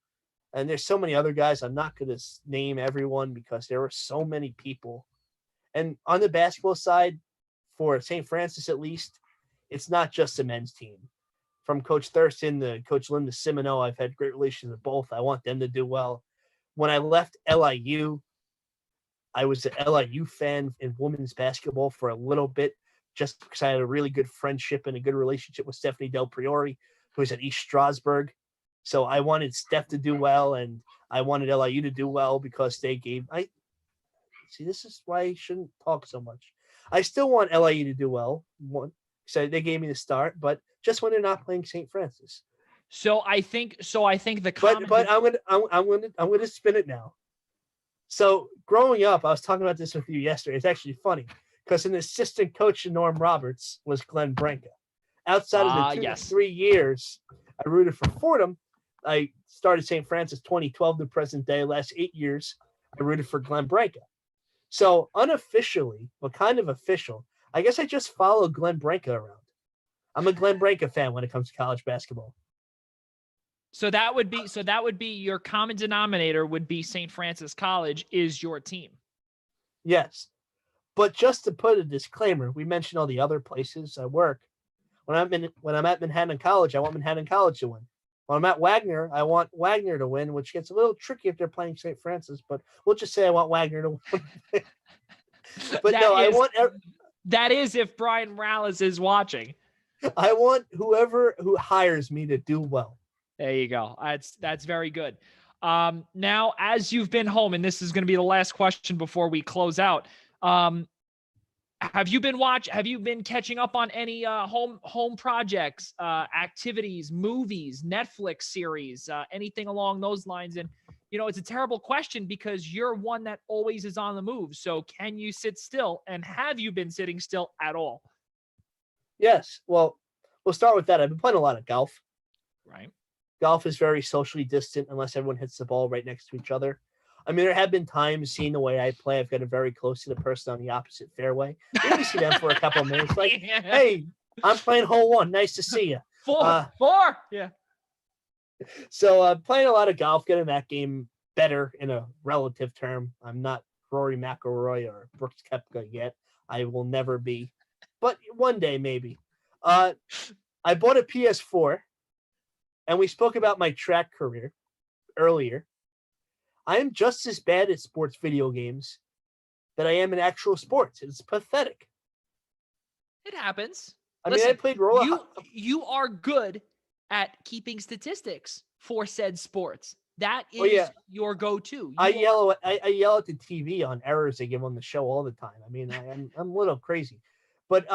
And there's so many other guys. I'm not going to name everyone because there were so many people. And on the basketball side, for St. Francis at least, it's not just the men's team. From Coach Thurston to Coach Linda Simino, I've had great relations with both. I want them to do well. When I left LIU, I was an LIU fan in women's basketball for a little bit, just because I had a really good friendship and a good relationship with Stephanie Del Priori, who was at East Stroudsburg. So I wanted Steph to do well, and I wanted LIU to do well because they gave – this is why I shouldn't talk so much. I still want LIU to do well. So they gave me the start, but just when they're not playing St. Francis. So I think the comment. But I'm gonna spin it now. So growing up, I was talking about this with you yesterday. It's actually funny because an assistant coach in Norm Roberts was Glenn Branca. Outside of the 2 to 3 years I rooted for Fordham, I started St. Francis 2012 to present day. Last 8 years, I rooted for Glenn Branca. So unofficially, but kind of official, I guess I just follow Glenn Branca around. I'm a Glenn Branca fan when it comes to college basketball. So that would be your common denominator would be St. Francis College is your team. Yes. But just to put a disclaimer, we mentioned all the other places I work. When I'm at Manhattan College, I want Manhattan College to win. When I'm at Wagner, I want Wagner to win, which gets a little tricky if they're playing St. Francis, but we'll just say I want Wagner to win. But that is if Brian Morales is watching. I want whoever who hires me to do well. There you go. That's very good. Now, as you've been home, and this is going to be the last question before we close out. Have you been catching up on any home projects, activities, movies, Netflix series, anything along those lines? And, it's a terrible question because you're one that always is on the move. So can you sit still? And have you been sitting still at all? Yes. Well, we'll start with that. I've been playing a lot of golf. Right. Golf is very socially distant unless everyone hits the ball right next to each other. I mean, there have been times, seeing the way I play, I've gotten very close to the person on the opposite fairway. Maybe see them for a couple of minutes, like, hey, I'm playing hole one. Nice to see you. Four. Yeah. So playing a lot of golf, getting that game better in a relative term. I'm not Rory McIlroy or Brooks Koepka yet. I will never be. But one day, maybe. I bought a PS4, and we spoke about my track career earlier. I am just as bad at sports video games that I am in actual sports. It's pathetic. It happens. Listen, I played roller. You are good at keeping statistics for said sports. That is your go-to. I yell at the TV on errors they give on the show all the time. I mean, I'm a little crazy. But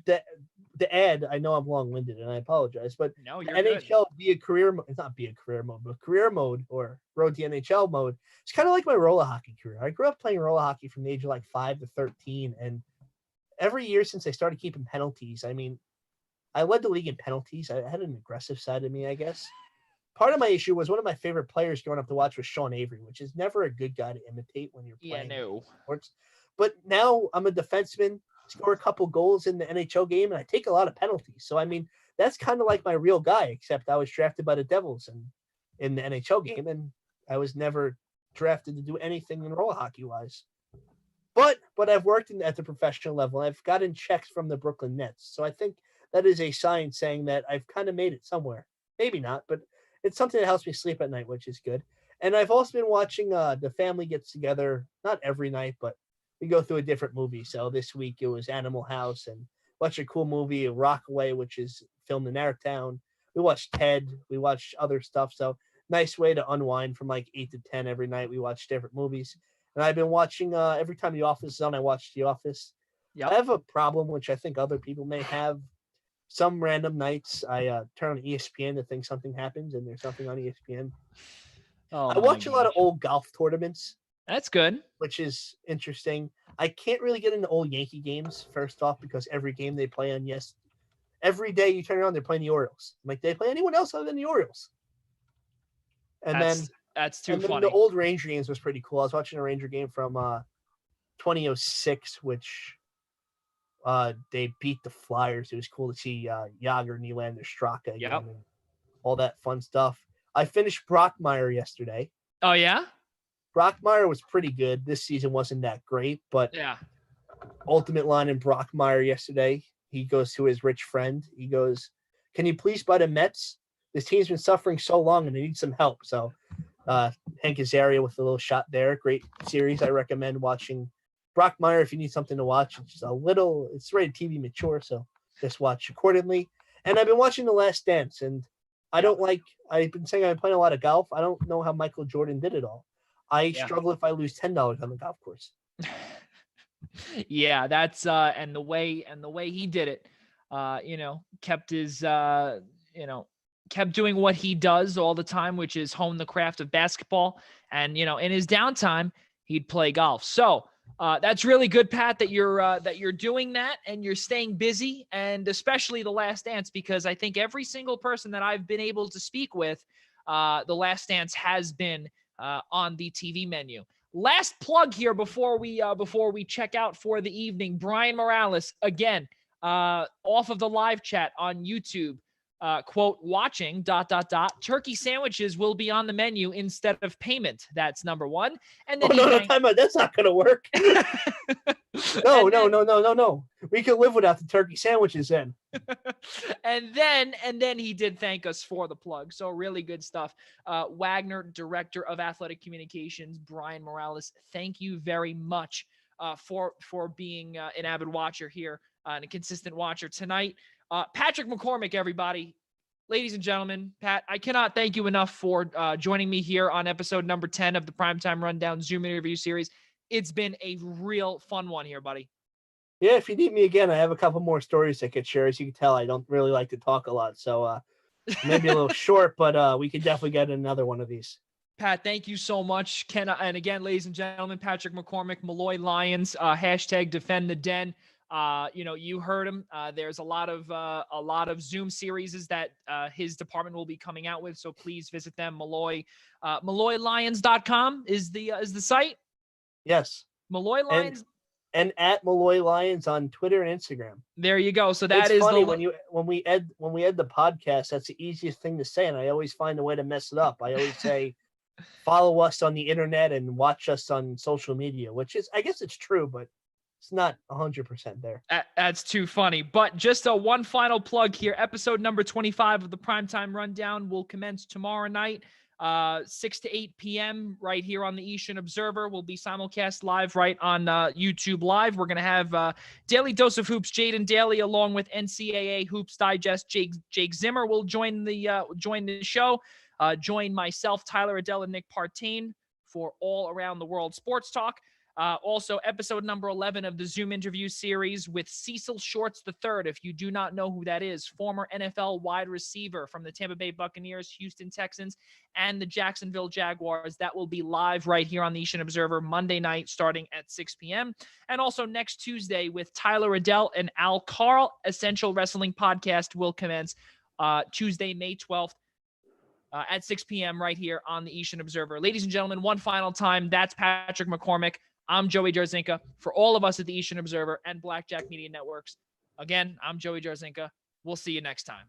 the ad, I know I'm long-winded and I apologize, but no, you're NHL it's not be a career mode, but career mode or Road to NHL mode. It's kind of like my roller hockey career. I grew up playing roller hockey from the age of like 5 to 13, and every year since I started keeping penalties, I mean, I led the league in penalties. I had an aggressive side of me, I guess. Part of my issue was one of my favorite players growing up to watch was Sean Avery, which is never a good guy to imitate when you're playing sports. But now I'm a defenseman, score a couple goals in the NHL game, and I take a lot of penalties. So, I mean, that's kind of like my real guy, except I was drafted by the Devils in the NHL game, and I was never drafted to do anything in roller hockey-wise. But I've worked at the professional level, and I've gotten checks from the Brooklyn Nets. So I think that is a sign saying that I've kind of made it somewhere. Maybe not, but it's something that helps me sleep at night, which is good. And I've also been watching the family gets together, not every night, but we go through a different movie. So this week it was Animal House, and watch a cool movie, Rockaway, which is filmed in our town. We watched Ted. We watched other stuff. So nice way to unwind from like 8 to 10 every night. We watch different movies. And I've been watching every time The Office is on, I watch The Office. Yep. I have a problem, which I think other people may have. Some random nights I turn on ESPN to think something happens, and there's nothing on ESPN. I watch a lot of old golf tournaments. That's good. Which is interesting. I can't really get into old Yankee games, first off, because every game they play on, every day you turn around, they're playing the Orioles. I'm like, they play anyone else other than the Orioles? And that's too funny. The old Ranger games was pretty cool. I was watching a Ranger game from 2006, which they beat the Flyers. It was cool to see Yager, Nylander, Straka again, and all that fun stuff. I finished Brockmire yesterday. Oh, yeah? Brockmire was pretty good. This season wasn't that great, but ultimate line in Brockmire yesterday, he goes to his rich friend. He goes, "Can you please buy the Mets? This team's been suffering so long and they need some help." So Hank Azaria with a little shot there. Great series. I recommend watching Brockmire if you need something to watch. It's rated TV mature, so just watch accordingly. And I've been watching The Last Dance, and I've been saying I've been playing a lot of golf. I don't know how Michael Jordan did it all. I struggle if I lose $10 on the golf course. Yeah, that's and the way he did it, kept his kept doing what he does all the time, which is hone the craft of basketball. And in his downtime, he'd play golf. So that's really good, Pat, that you're doing that and you're staying busy, and especially The Last Dance, because I think every single person that I've been able to speak with, The Last Dance has been on the TV menu. Last plug here before we check out for the evening. Brian Morales, again, off of the live chat on YouTube. Quote, watching, ... turkey sandwiches will be on the menu instead of payment. That's number one. And then no, time out. That's not going to work. No. We could live without the turkey sandwiches then. and then he did thank us for the plug. So really good stuff. Wagner, Director of Athletic Communications, Brian Morales, thank you very much for being an avid watcher here and a consistent watcher tonight. Patrick McCormack, everybody. Ladies and gentlemen, Pat, I cannot thank you enough for joining me here on episode number 10 of the Primetime Rundown Zoom interview series. It's been a real fun one here, buddy. Yeah, if you need me again, I have a couple more stories I could share. As you can tell, I don't really like to talk a lot. So maybe a little short, but we could definitely get another one of these. Pat, thank you so much. And again, ladies and gentlemen, Patrick McCormack, Molloy Lions, hashtag defend the den. You heard him. There's a lot of Zoom series that his department will be coming out with. So please visit them. Molloy, MolloyLions.com is the site. Yes. Molloy Lions. And at Molloy Lions on Twitter and Instagram. There you go. So that it's is funny when we end the podcast. That's the easiest thing to say, and I always find a way to mess it up. I always say, follow us on the internet and watch us on social media, which is, I guess, it's true, but it's not 100% there. That's too funny. But just one final plug here. Episode number 25 of the Primetime Rundown will commence tomorrow night. 6 to 8 p.m. right here on the Eastern Observer. Will be simulcast live right on YouTube Live. We're going to have Daily Dose of Hoops, Jaden Daly, along with NCAA Hoops Digest. Jake Zimmer will join the show. Join myself, Tyler Adele, and Nick Partain for all around the world sports talk. Also, episode number 11 of the Zoom interview series with Cecil Shorts III. If you do not know who that is, former NFL wide receiver from the Tampa Bay Buccaneers, Houston Texans, and the Jacksonville Jaguars. That will be live right here on the Eastern Observer Monday night starting at 6 p.m. And also next Tuesday with Tyler Adele and Al Carl. Essential Wrestling Podcast will commence Tuesday, May 12th. At 6 p.m. right here on the Eastern Observer. Ladies and gentlemen, one final time, that's Patrick McCormack. I'm Joey Jarzynka. For all of us at the Eastern Observer and Blackjack Media Networks, again, I'm Joey Jarzynka. We'll see you next time.